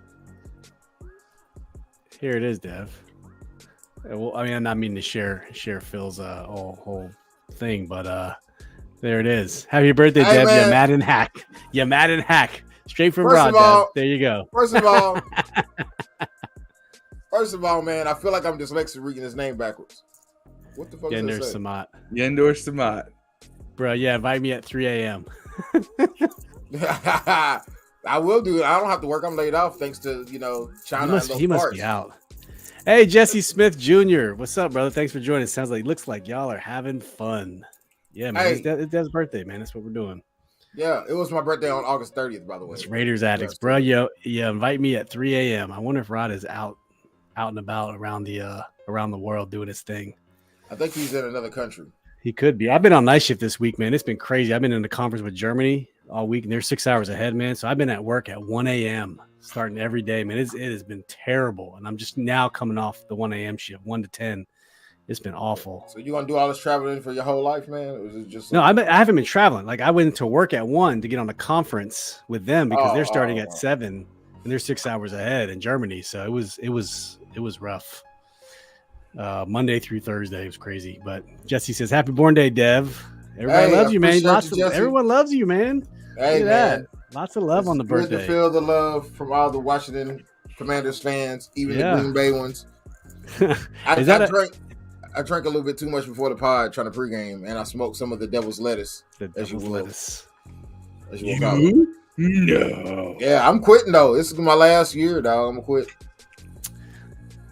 Here it is, Dev. Well, I mean, I'm not meaning to share Phil's whole thing, but there it is. Happy birthday, Dev! Man. You Madden hack. You Madden hack. Straight from Rod. Dev. There you go. First of all, man, I feel like I'm dyslexic reading his name backwards. What the fuck is that? Samat. Yendor Samat. Bro, yeah, invite me at 3 a.m. I will do it. I don't have to work. I'm laid off thanks to, China. He must be out. Hey, Jesse Smith Jr. What's up, brother? Thanks for joining. Looks like y'all are having fun. Yeah, man. Hey. It's Dev's birthday, man. That's what we're doing. Yeah, it was my birthday on August 30th, by the way. It's Raiders Addicts, bro. Yo, invite me at 3 a.m. I wonder if Rod is out and about around the world doing his thing. I think he's in another country. He could be. I've been on night shift this week, man. It's been crazy. I've been in the conference with Germany all week, and they're 6 hours ahead, man. So I've been at work at 1 a.m. starting every day, man. It has been terrible, and I'm just now coming off the 1 a.m. shift, 1 to 10. It's been awful. So you gonna do all this traveling for your whole life, man? Or is it just no? I haven't been traveling. Like I went to work at 1 to get on a conference with them because they're starting at 7, and they're 6 hours ahead in Germany. So it was rough. Monday through Thursday was crazy. But Jesse says, "Happy born day, Dev." Everybody loves you, man. Everyone loves you, man. Hey, look at that. Lots of love on the birthday. Good to feel the love from all the Washington Commanders fans, even the Green Bay ones. I drank a little bit too much before the pod trying to pregame, and I smoked some of the devil's lettuce. No. Yeah, I'm quitting though. This is my last year, dog. I'm gonna quit.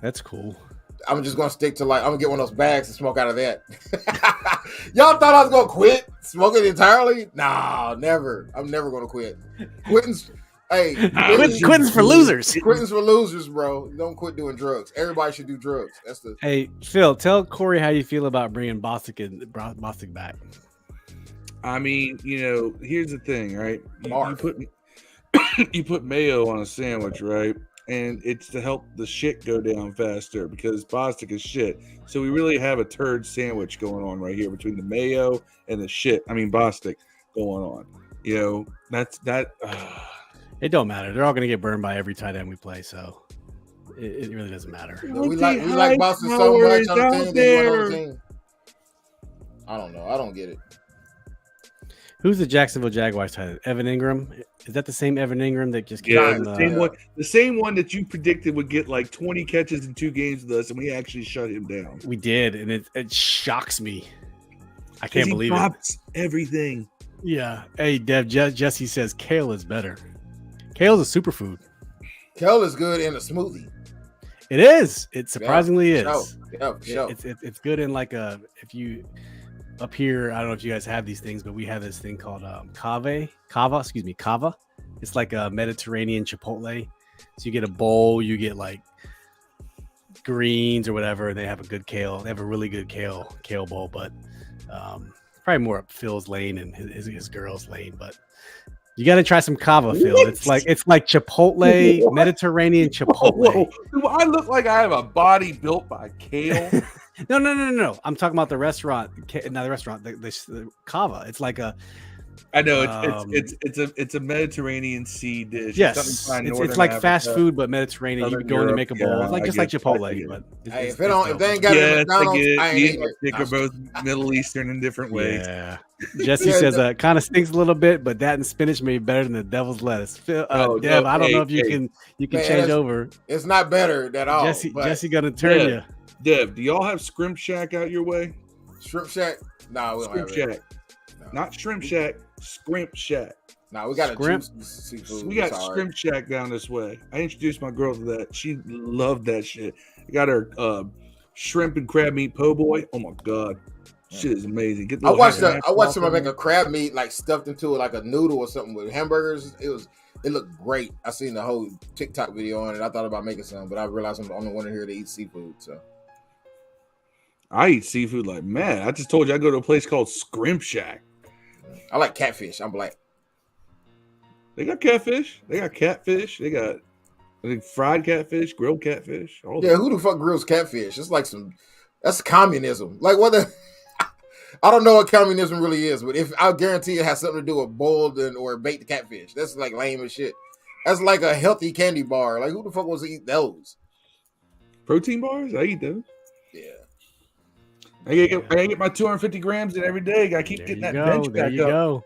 That's cool. I'm just gonna stick to I'm gonna get one of those bags and smoke out of that. Y'all thought I was gonna quit smoking entirely? Nah, never. I'm never gonna quit. Quitting's for losers. Quitting's for losers, bro. Don't quit doing drugs. Everybody should do drugs. Hey, Phil, tell Corey how you feel about bringing Bostic back. I mean, here's the thing, right? You put mayo on a sandwich, right? And it's to help the shit go down faster because Bostic is shit. So we really have a turd sandwich going on right here between the mayo and the shit. I mean, Bostic going on. That's that. It don't matter. They're all going to get burned by every tight end we play, so it really doesn't matter. We like Boston so much on the team. They went on the team. I don't know. I don't get it. Who's the Jacksonville Jaguars tight end? Evan Ingram? Is that the same Evan Ingram that just came from the same one that you predicted would get like 20 catches in 2 games with us, and we actually shut him down. We did, and it shocks me. I can't believe it. Everything. Yeah. Hey, Dev, Jesse says kale is better. Kale's a superfood. Kale is good in a smoothie. It is. It surprisingly is. Yeah. It's good in if you up here. I don't know if you guys have these things, but we have this thing called kava. It's like a Mediterranean Chipotle. So you get a bowl, you get like greens or whatever, and they have a good kale. They have a really good kale bowl, but probably more up Phil's lane and his girl's lane, but. You got to try some kava, Phil. It's like Chipotle, Mediterranean Chipotle. Whoa. Do I look like I have a body built by kale? No. I'm talking about the restaurant. Not the restaurant. The kava. It's like a. I know it's a Mediterranean sea dish. Yes, it's like fast food, but Mediterranean. You can go in and make a bowl. It's like just like Chipotle. But if they ain't got it, McDonald's, I ain't it. They're both Middle Eastern in different ways. Yeah. Jesse says kind of stinks a little bit, but that and spinach may be better than the devil's lettuce. Dev, I don't know if you can change over. It's not better at all. Jesse gonna turn you. Dev, do y'all have Scrimp Shack out your way? Shrimp Shack? No, we don't have Shack. No. Not Shrimp Shack. Scrimp Shack. No, we got Scrimp. Seafood. We got Scrimp Shack down this way. I introduced my girl to that. She loved that shit. I got her shrimp and crab meat po' boy. Oh my god, shit is amazing. I watched somebody make a crab meat like stuffed into like a noodle or something with hamburgers. It looked great. I seen the whole TikTok video on it. I thought about making some, but I realized I'm the only one here to eat seafood. So I eat seafood like mad. I just told you I go to a place called Scrimp Shack. I like catfish. I'm black. They got catfish. They got catfish. They got fried catfish, grilled catfish. Who the fuck grills catfish? It's like that's communism. Like what the I don't know what communism really is, but I guarantee it has something to do with boiled or baked catfish. That's like lame as shit. That's like a healthy candy bar. Like who the fuck wants to eat those? Protein bars? I eat those. Yeah. I gotta get my 250 grams in every day. Gotta keep getting that bench back up. There you go.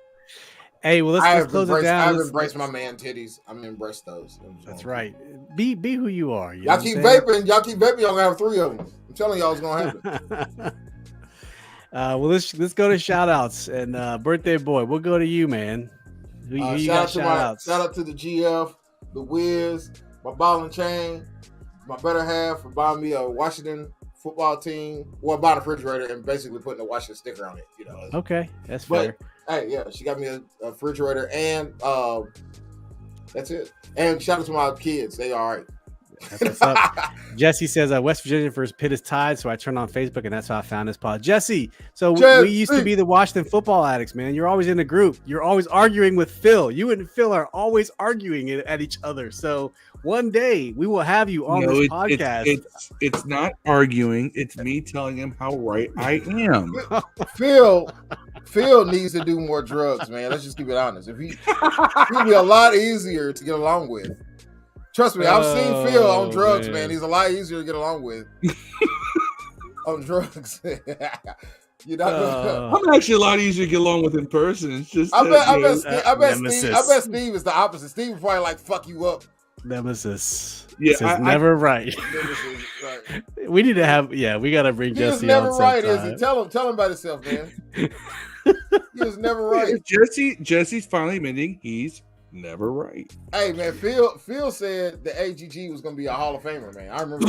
Hey, well, let's close it down. I've embraced my man titties. I'm gonna embrace those. That's right. Be who you are. Y'all keep vaping. Y'all gonna have 3 of them. I'm telling y'all, it's gonna happen. Well, let's go to shout outs and birthday boy. We'll go to you, man. Who you got shout outs? Shout out to the GF, the Wiz, my ball and chain, my better half for buying me a Washington football team, buying a refrigerator and basically putting a Washington sticker on it. Okay, that's fair. Hey, yeah, she got me a refrigerator and that's it. And shout out to my kids; they all right. That's what's up. Jesse says West Virginia versus Pitt is tied, so I turned on Facebook and that's how I found this pod. Jesse, so we used to be the Washington football addicts, man. You're always in the group. You're always arguing with Phil. You and Phil are always arguing at each other. So one day we will have you on this podcast. It's not arguing. It's me telling him how right I am. Phil needs to do more drugs, man. Let's just keep it honest. If he'd be a lot easier to get along with. Trust me, I've seen Phil on drugs, man. He's a lot easier to get along with on drugs. I'm actually a lot easier to get along with in person. It's just I bet Steve is the opposite. Steve would probably like fuck you up. Nemesis. Yeah, never right. Nemesis, right. We need to have. Yeah, we gotta bring Jesse. He's never on right, sometime. is he? Tell him about himself, man. He was never right. Jesse's finally admitting he's never right. Hey man, Phil said the AGG was gonna be a Hall of Famer, man. I remember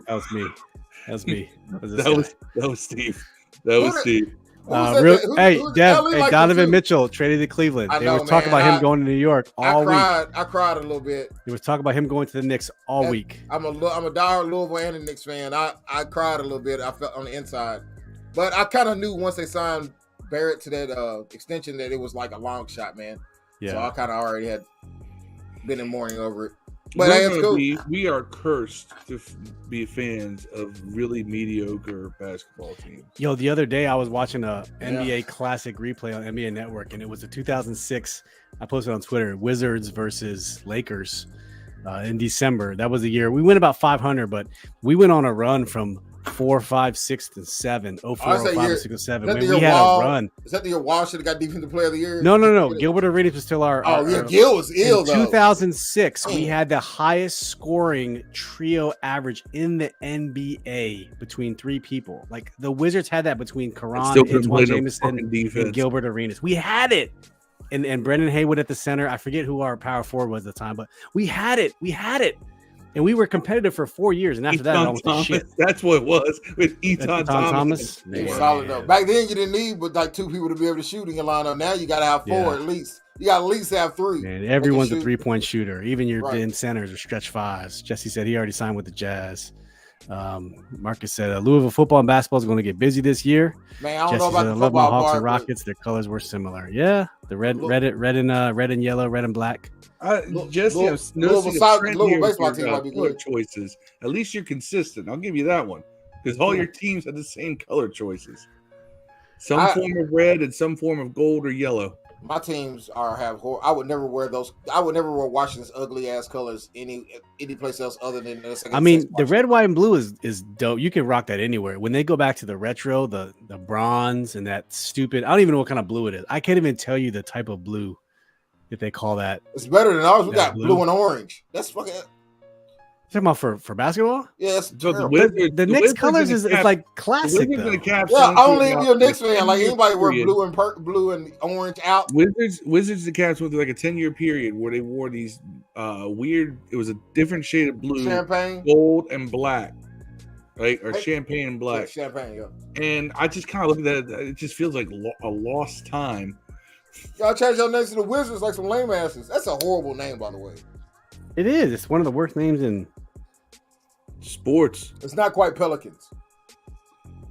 that was me. That was Steve. That was Steve. Donovan Mitchell traded to Cleveland. They were talking about him going to New York all week. I cried a little bit. They was talking about him going to the Knicks all week. I'm a diehard Louisville and a Knicks fan. I cried a little bit. I felt on the inside, but I kind of knew once they signed Barrett to that extension that it was like a long shot, man. Yeah. So I kind of already had been in mourning over it. But we are cursed to be fans of really mediocre basketball teams. Yo, the other day I was watching a NBA Classic replay on NBA Network, and it was the 2006. I posted on Twitter: Wizards versus Lakers in December. That was the year we went about 500, but we went on a run from 4, 5, 6, and 7. 04, 05, 6, and 7. When we had a run. Is that the year Wall should have got Defensive Player of the Year? No. Gilbert Arenas was still our. Gil was ill, though. In 2006, we had the highest scoring trio average in the NBA between 3 people. Like the Wizards had that between Karan, Antoine Jameson, and Gilbert Arenas. We had it. And Brendan Haywood at the center. I forget who our power forward was at the time, but we had it. And we were competitive for 4 years, and after that, it almost was shit. That's what it was with Eton Thomas. He was solid though. Back then, you didn't need but like 2 people to be able to shoot in your lineup. Now you got to have 4 at least. You got to at least have 3. And everyone's a 3-point shooter. Even your bin centers or stretch 5s. Jesse said he already signed with the Jazz. Marcus said Louisville football and basketball is going to get busy this year. Man, I don't know about the football Hawks part, and Rockets. Their colors were similar. Yeah, the red and yellow, red and black. Jesse, Louisville baseball team might be good. Choices. At least you're consistent. I'll give you that one because all your teams have the same color choices. Some form of red and some form of gold or yellow. My teams have. I would never wear those. I would never wear Washington's ugly ass colors any place else other than. I mean, the red, white, and blue is dope. You can rock that anywhere. When they go back to the retro, the bronze and that stupid. I don't even know what kind of blue it is. I can't even tell you the type of blue that they call that. It's better than ours. We got blue and orange. That's fucking. Talking about for basketball? Yeah, that's so the Knicks colors is like classic. Yeah, only if you're a Knicks fan. Like anybody wear blue and orange out. Wizards the Caps went through like a 10-year period where they wore these weird. It was a different shade of blue, champagne, gold, and black, right? Or champagne and black. Yeah, champagne, yeah. And I just kind of look at that. It just feels like a lost time. Y'all change your names to the Wizards like some lame asses. That's a horrible name, by the way. It is. It's one of the worst names in sports. It's not quite Pelicans.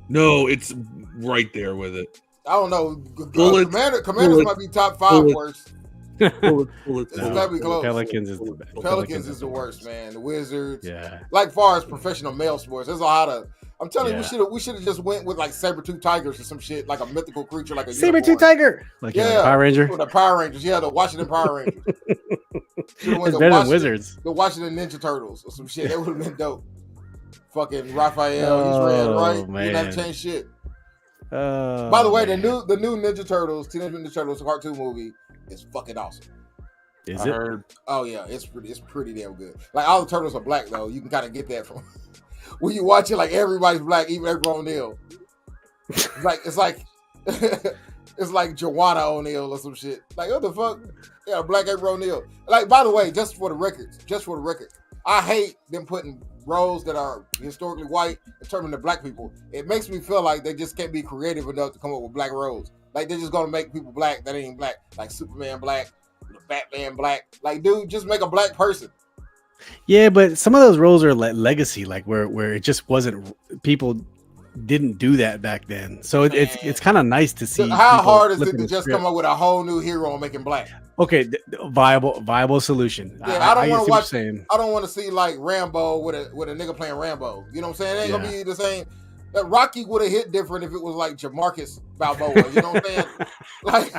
No, it's right there with it. I don't know. Bullets, Commanders might be top 5 worst. Bullets, It's gotta be close. Pelicans is the best. Pelicans is the worst, man. The Wizards. Yeah. Like far as professional male sports, there's a lot of. I'm telling you, we should have just went with like saber-tooth tigers or some shit, like a mythical creature, like a saber-tooth tiger. Like Power Ranger. With the Power Rangers, the Washington Power Rangers. It's better than Wizards. The Washington Ninja Turtles or some shit. That would have been dope. Fucking Raphael, he's red, right? Man. You didn't have to change shit. By the way, the new Ninja Turtles, Teenage Mutant Ninja Turtles cartoon movie is fucking awesome. Is it? Oh yeah, it's pretty damn good. Like all the turtles are black though. You can kind of get that from when you watch it. Like everybody's black, even April O'Neil. It's like it's like Joanna O'Neil or some shit. Like what the fuck? Yeah, black April O'Neil. Like by the way, just for the record, I hate them putting roles that are historically white and turning to black people. It makes me feel like they just can't be creative enough to come up with black roles. Like they're just gonna make people black that ain't black, like Superman black, Batman black. Like, dude, just make a black person. Yeah, but some of those roles are legacy, like where it just wasn't. People didn't do that back then, so it's kind of nice to see. How hard is it to just come up with a whole new hero and make him black? Okay, viable solution. Yeah, I don't want to watch. I don't want to see like Rambo with a nigga playing Rambo. You know what I'm saying? It ain't gonna be the same. That Rocky would have hit different if it was like Jamarcus Balboa. You know what I'm saying? Like,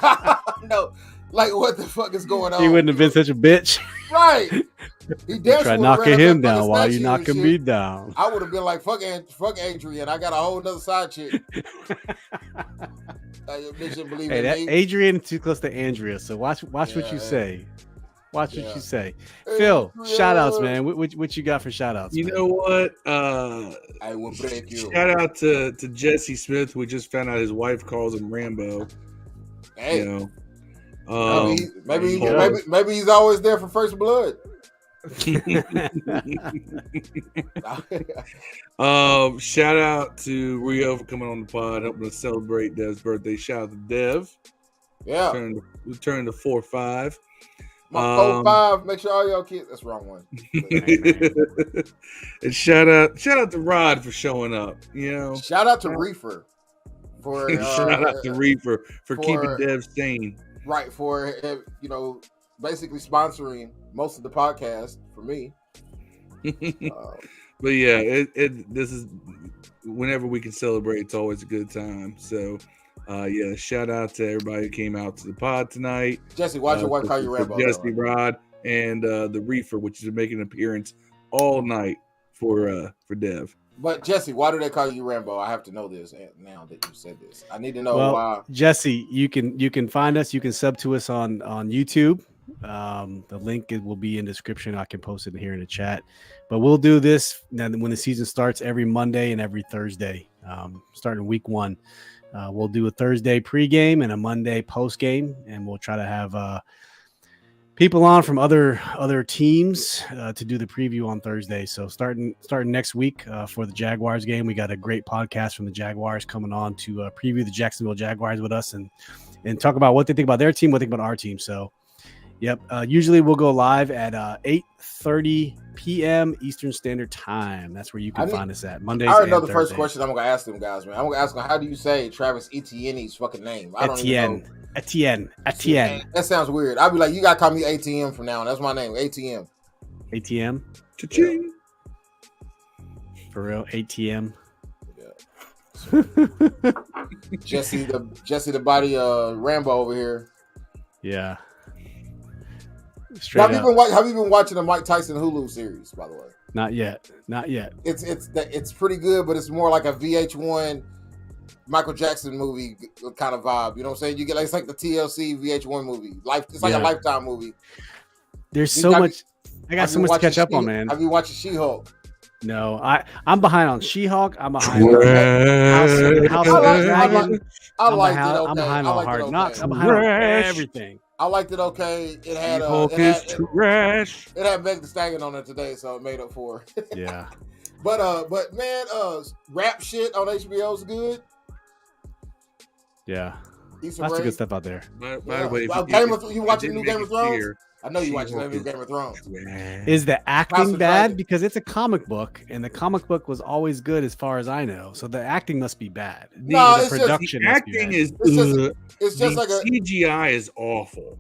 no, like what the fuck is going on? He wouldn't have been such a bitch, right? He tried knocking him down while you knocking me down. I would have been like, fuck Adrian. I got a whole nother side chick. Adrian is too close to Andrea, so watch what you say. Watch what you say. Phil, shout outs, man. What you got for shout outs? You know what? I will break you. Shout out to Jesse Smith. We just found out his wife calls him Rambo. Hey. You know, maybe he's always there for first blood. Shout out to Rio for coming on the pod, helping us celebrate Dev's birthday. Shout out to Dev. Yeah, we turned to 4-5. My 4-5. Make sure all y'all kids. That's the wrong one. And shout out to Rod for showing up. You know, shout out to Reefer for shout out to Reefer for keeping Dev sane. Right, for basically sponsoring most of the podcast for me. But yeah, this is whenever we can celebrate, it's always a good time. So yeah, shout out to everybody who came out to the pod tonight. Jesse, why'd your wife call you Rambo? Jesse, Rod, and the Reefer, which is making an appearance all night for Dev. But Jesse, why do they call you Rambo? I have to know this now that you said this. I need to know why. Jesse, you can find us. You can sub to us on YouTube. The link will be in the description. I can post it here in the chat. But we'll do this when the season starts every Monday and every Thursday, starting week 1. We'll do a Thursday pregame and a Monday postgame, and we'll try to have people on from other teams to do the preview on Thursday. So starting next week for the Jaguars game, we got a great podcast from the Jaguars coming on to preview the Jacksonville Jaguars with us and talk about what they think about their team, what they think about our team. So, yep. Usually we'll go live at 8:30 p.m. Eastern Standard Time. That's where you can find us at Mondays. I already know the first question I'm going to ask them guys, man. I'm going to ask them, how do you say Travis Etienne's fucking name? I don't even know. Etienne. That sounds weird. I'll be like, you gotta call me ATM from now on. That's my name, ATM. ATM. Cha-ching. For real, ATM. Yeah. Jesse the body Rambo over here. Yeah. Have you been watching the Mike Tyson Hulu series? By the way, not yet. It's pretty good, but it's more like a VH1 Michael Jackson movie kind of vibe. You know what I'm saying? You get it's like the TLC VH1 movie. It's like a Lifetime movie. There's so much. I got so much to catch up on, man. Have you watched She-Hulk? No, I'm behind on She-Hulk. I'm behind on House of Dragon. I liked it. Okay. I'm behind on Hard Knocks. I'm behind on everything. I liked it. Okay, it had trash. It had Meg Thee Stallion on it today, so it made up for it. Yeah. But man, rap shit on HBO is good. Yeah. Lots of good stuff out there. By the way, you watching the new Game of Thrones? I know you watch the new Game of Thrones. Is the acting bad? Because it's a comic book, and the comic book was always good as far as I know. So the acting must be bad. No, the production acting is. It's just like a CGI is awful.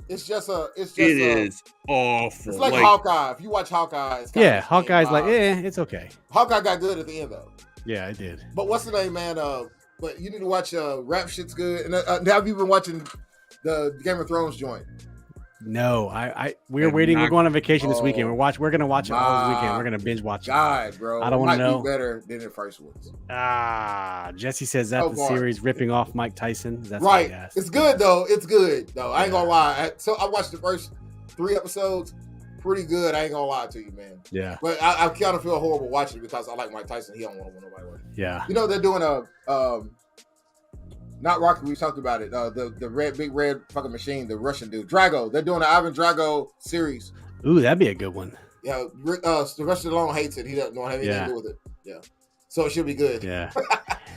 It is awful. It's like Hawkeye. If you watch Hawkeye, it's Hawkeye's like, it's okay. Hawkeye got good at the end though. Yeah, it did. But what's the name, man? But you need to watch Rap Shit's good. And have you been watching the Game of Thrones joint? No, we're waiting. We're going on vacation this weekend. We're gonna watch it all this weekend. We're gonna binge watch it. God, bro, I don't want to know. Better than the first ones. Jesse says that the series ripping off Mike Tyson. That's right. It's good though. It's good though. I ain't gonna lie. I watched the first 3 episodes. Pretty good. I ain't gonna lie to you, man. Yeah. But I kind of feel horrible watching it because I like Mike Tyson. He don't want to win nobody with. Yeah. You know they're doing a not Rocky. We talked about it. The big red fucking machine, the Russian dude, Drago. They're doing an Ivan Drago series. Ooh, that'd be a good one. Yeah, Sylvester Stallone hates it. He doesn't want to have anything to do with it. Yeah, so it should be good. Yeah.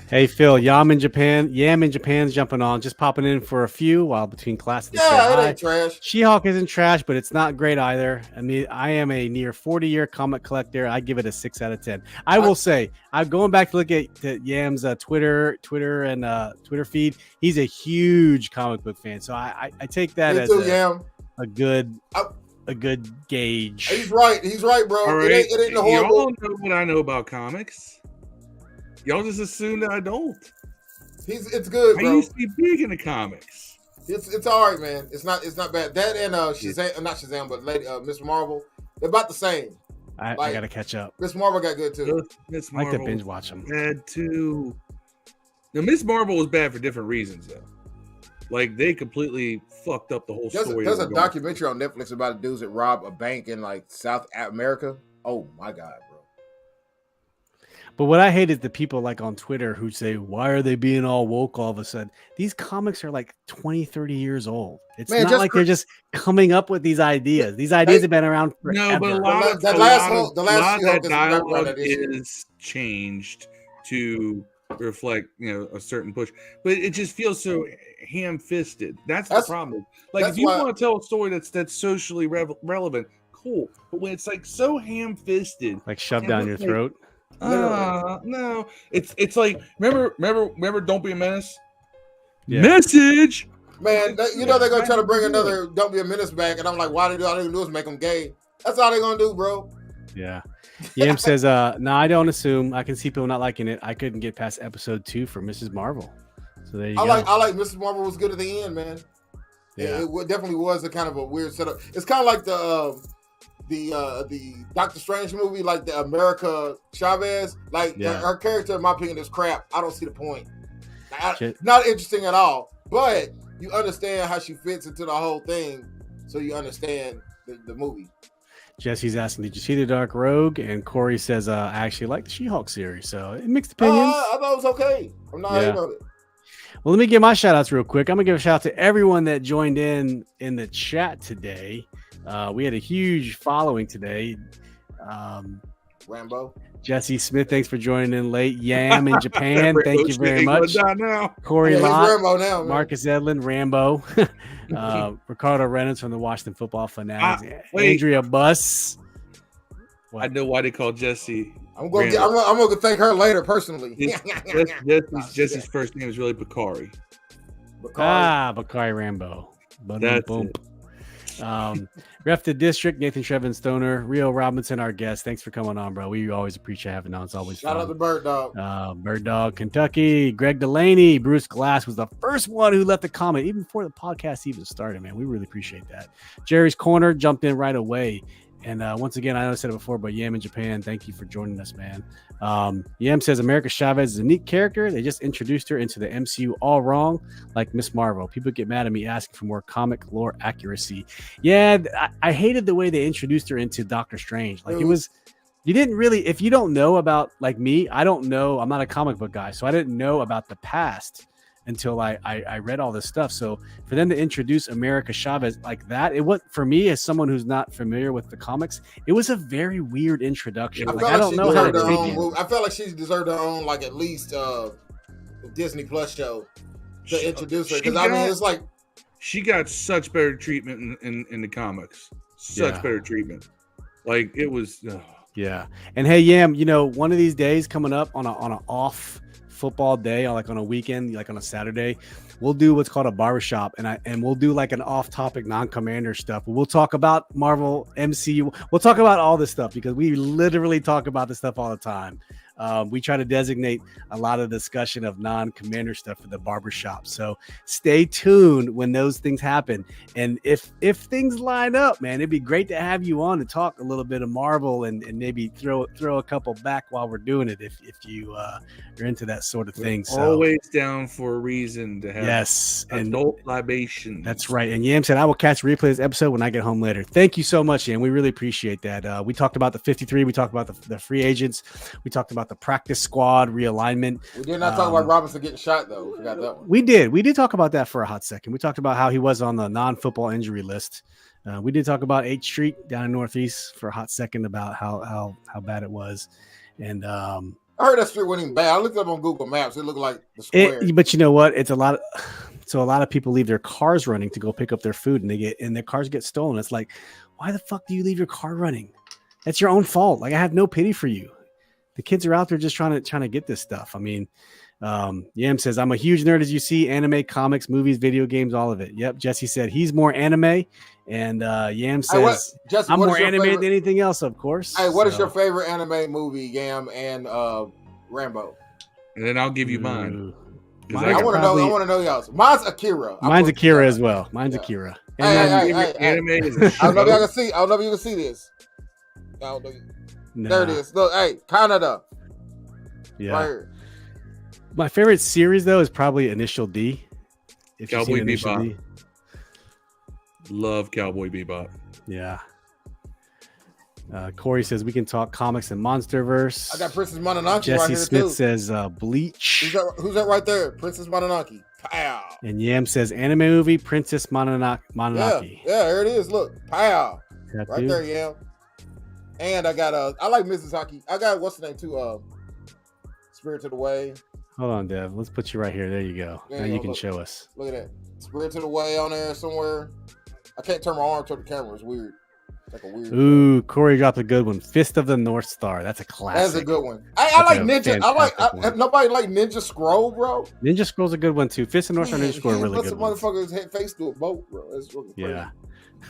Hey Phil, Yam in Japan's jumping on, just popping in for a few while between classes. Yeah, it ain't trash. She-Hulk isn't trash, but it's not great either. I mean, I am a near 40-year comic collector. I give it a 6 out of 10. I will say, I'm going back to look at Yam's Twitter and Twitter feed. He's a huge comic book fan, so I take that as a good gauge. He's right, bro. All right. It ain't the horrible. Y'all know what I know about comics. Y'all just assume that I don't. It's good, bro. I used to be big into comics. It's all right, man. It's not bad. That and Shazam, not Shazam, but Miss Marvel, they're about the same. I gotta catch up. Miss Marvel got good too. Miss I like to binge watch them. Bad too. Now Miss Marvel was bad for different reasons though. Like they completely fucked up the whole story. There's a documentary on Netflix about dudes that rob a bank in like South America. Oh my god, bro. But what I hate is the people like on Twitter who say, why are they being all woke all of a sudden? These comics are like 20, 30 years old. It's not like they're just coming up with these ideas. These ideas have been around forever. No, but a lot of that dialogue is changed to reflect, a certain push. But it just feels so ham-fisted. That's the problem. Like if you want to tell a story that's socially relevant, cool. But when it's like so ham-fisted, like shoved down your throat. No, it's like remember Don't Be a Menace. Yeah. Message, man. They're gonna try to bring another Don't Be a Menace back, and I'm like, why all they do is make them gay? That's all they're gonna do, bro. Yeah. Yam says, no, I don't assume. I can see people not liking it. I couldn't get past episode 2 for Mrs. Marvel. So there you go. I like Mrs. Marvel was good at the end, man. Yeah, it definitely was a kind of a weird setup. It's kind of like the Doctor Strange movie, like the America Chavez. Like her character, in my opinion, is crap. I don't see the point. Not interesting at all. But you understand how she fits into the whole thing, so you understand the movie. Jesse's asking, did you see The Dark Rogue? And Corey says, I actually like the She-Hulk series. So mixed opinions. I thought it was okay. I'm not hating on it. Well, let me give my shout outs real quick. I'm gonna give a shout out to everyone that joined in the chat today. We had a huge following today. Rambo. Jesse Smith, thanks for joining in late. Yam in Japan, thank you very much. Corey Lott, Marcus Edlin, Rambo, Ricardo Reynolds from the Washington Football Fanatics, Andrea Buss. I know why they call Jesse. I'm gonna thank her later personally. Jesse's first name is really Bakari. Bakari Rambo. Boom. Ref the District, Nathan Trevin Stoner, Rio Robinson, our guest. Thanks for coming on, bro. We always appreciate having on. It's always Shout out to Bird Dog. Bird Dog, Kentucky. Greg Delaney, Bruce Glass was the first one who left a comment even before the podcast even started, man. We really appreciate that. Jerry's Corner jumped in right away. And once again, I know I said it before, but Yam in Japan, thank you for joining us, man. Yam says America Chavez is a neat character. They just introduced her into the MCU all wrong, like Miss Marvel. People get mad at me asking for more comic lore accuracy. Yeah, I hated the way they introduced her into Doctor Strange. Like it was, you didn't really, if you don't know about, like me, I don't know. I'm not a comic book guy, so I didn't know about the past until I read all this stuff. So for them to introduce America Chavez like that, it was, for me as someone who's not familiar with the comics, it was a very weird introduction. I don't know how to take it. I felt like she deserved her own, like at least Disney Plus show to introduce her. Because I mean, it's like she got such better treatment in the comics. Such better treatment. Like it was. Yeah. And hey, Yam, one of these days coming up on an off football day, or like on a weekend, like on a Saturday, we'll do what's called a barbershop, and we'll do like an off-topic non-commander stuff. We'll talk about Marvel, MCU. We'll talk about all this stuff because we literally talk about this stuff all the time. We try to designate a lot of discussion of non-commander stuff for the barbershop. So stay tuned when those things happen. And if things line up, man, it'd be great to have you on to talk a little bit of Marvel and maybe throw a couple back while we're doing it if you are into that sort of thing. So always down for a reason to have adult libation. That's right. And Yam said, I will catch a replay of this episode when I get home later. Thank you so much, Yam. We really appreciate that. We talked about the 53. We talked about the free agents. We talked about the practice squad realignment. We did not talk about Robinson getting shot, though. We forgot that one. We did talk about that for a hot second. We talked about how he was on the non-football injury list. We did talk about 8th Street down in Northeast for a hot second about how bad it was. And I heard that street wasn't even bad. I looked up on Google Maps. It looked like the square. But you know what? It's a lot of people leave their cars running to go pick up their food, and their cars get stolen. It's like, why the fuck do you leave your car running? That's your own fault. Like, I have no pity for you. The kids are out there just trying to get this stuff. I mean, Yam says, I'm a huge nerd, as you see, anime, comics, movies, video games, all of it. Yep. Jesse said he's more anime. And Yam says, Jesse, I'm more anime than anything else, of course. Hey, what is your favorite anime movie, Yam and Rambo? And then I'll give you mine. I want to know y'all's. Mine's Akira. Mine's Akira as well. Mine's Akira. Anime is a show. I don't know if you can see this. There it is. Look, hey, Canada. Yeah. Right here. My favorite series though is probably Initial D. If Cowboy Bebop. Love Cowboy Bebop. Yeah. Corey says we can talk comics and Monsterverse. I got Princess Mononoke. Jesse right here Smith too. says Bleach. Who's that right there? Princess Mononoke. Pow. And Yam says anime movie Princess Mononoke. Yeah, there it is. Look, pow. Right there, Yam. And I got I like Mrs. Hockey. I got what's the name too? Spirit of the Way. Hold on, Dev. Let's put you right here. There you go. Now you can show us. Look at that. Spirit of the Way on there somewhere. I can't turn my arm toward the camera. It's weird. It's like a weird. Ooh, Corey dropped a good one. Fist of the North Star. That's a classic. That's a good one. I like Ninja. I nobody like Ninja Scroll, bro. Ninja Scroll's a good one too. Fist of the North Star, Ninja Scroll, really good. Some motherfuckers head face to a boat, bro. That's really crazy. Yeah.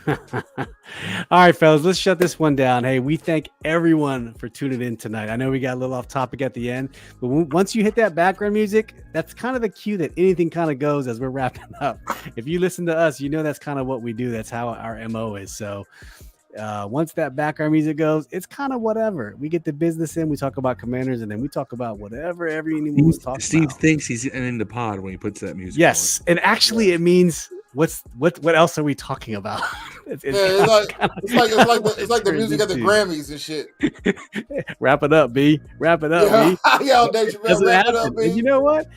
All right, fellas, let's shut this one down. Hey, we thank everyone for tuning in tonight. I know we got a little off topic at the end, but once you hit that background music, that's kind of the cue that anything kind of goes as we're wrapping up. If you listen to us, you know that's kind of what we do. That's how our MO is. So once that background music goes, it's kind of whatever. We get the business in, we talk about Commanders, and then we talk about whatever anyone was talking about. Steve thinks he's in the pod when he puts that music Yes, on. And actually it means what else are we talking about? It's like the music at the Grammys and shit. Wrap it up, B. Wrap it up, B. Yo, Dave, wrap it up, B. And you know what?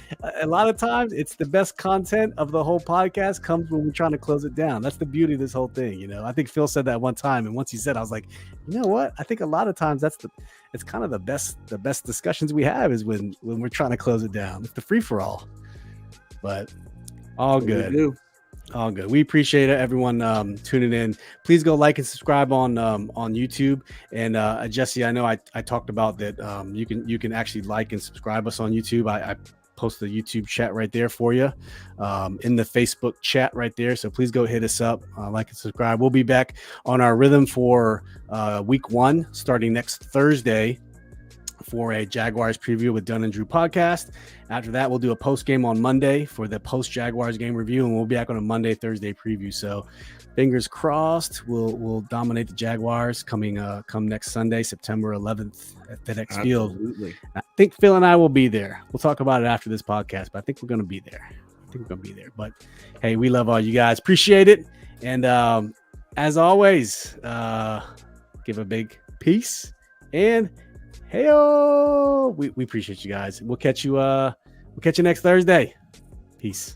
A lot of times, it's the best content of the whole podcast comes when we're trying to close it down. That's the beauty of this whole thing. You know, I think Phil said that one time, and once he said, I was like, you know what? I think a lot of times it's kind of the best discussions we have is when we're trying to close it down. It's the free for all, but all good. All good. We appreciate it, everyone tuning in. Please go like and subscribe on YouTube. And Jesse, I know I talked about that. You can actually like and subscribe us on YouTube. I post the YouTube chat right there for you in the Facebook chat right there. So please go hit us up, like and subscribe. We'll be back on our rhythm for week 1 starting next Thursday for a Jaguars preview with Dunn and Drew podcast. After that, we'll do a post game on Monday for the post Jaguars game review, and we'll be back on a Monday, Thursday preview. So fingers crossed, we'll dominate the Jaguars come next Sunday, September 11th at FedEx Field. I think Phil and I will be there. We'll talk about it after this podcast, but I think we're going to be there. But hey, we love all you guys. Appreciate it. And as always, give a big peace and hey-o! We appreciate you guys. We'll catch you next Thursday. Peace.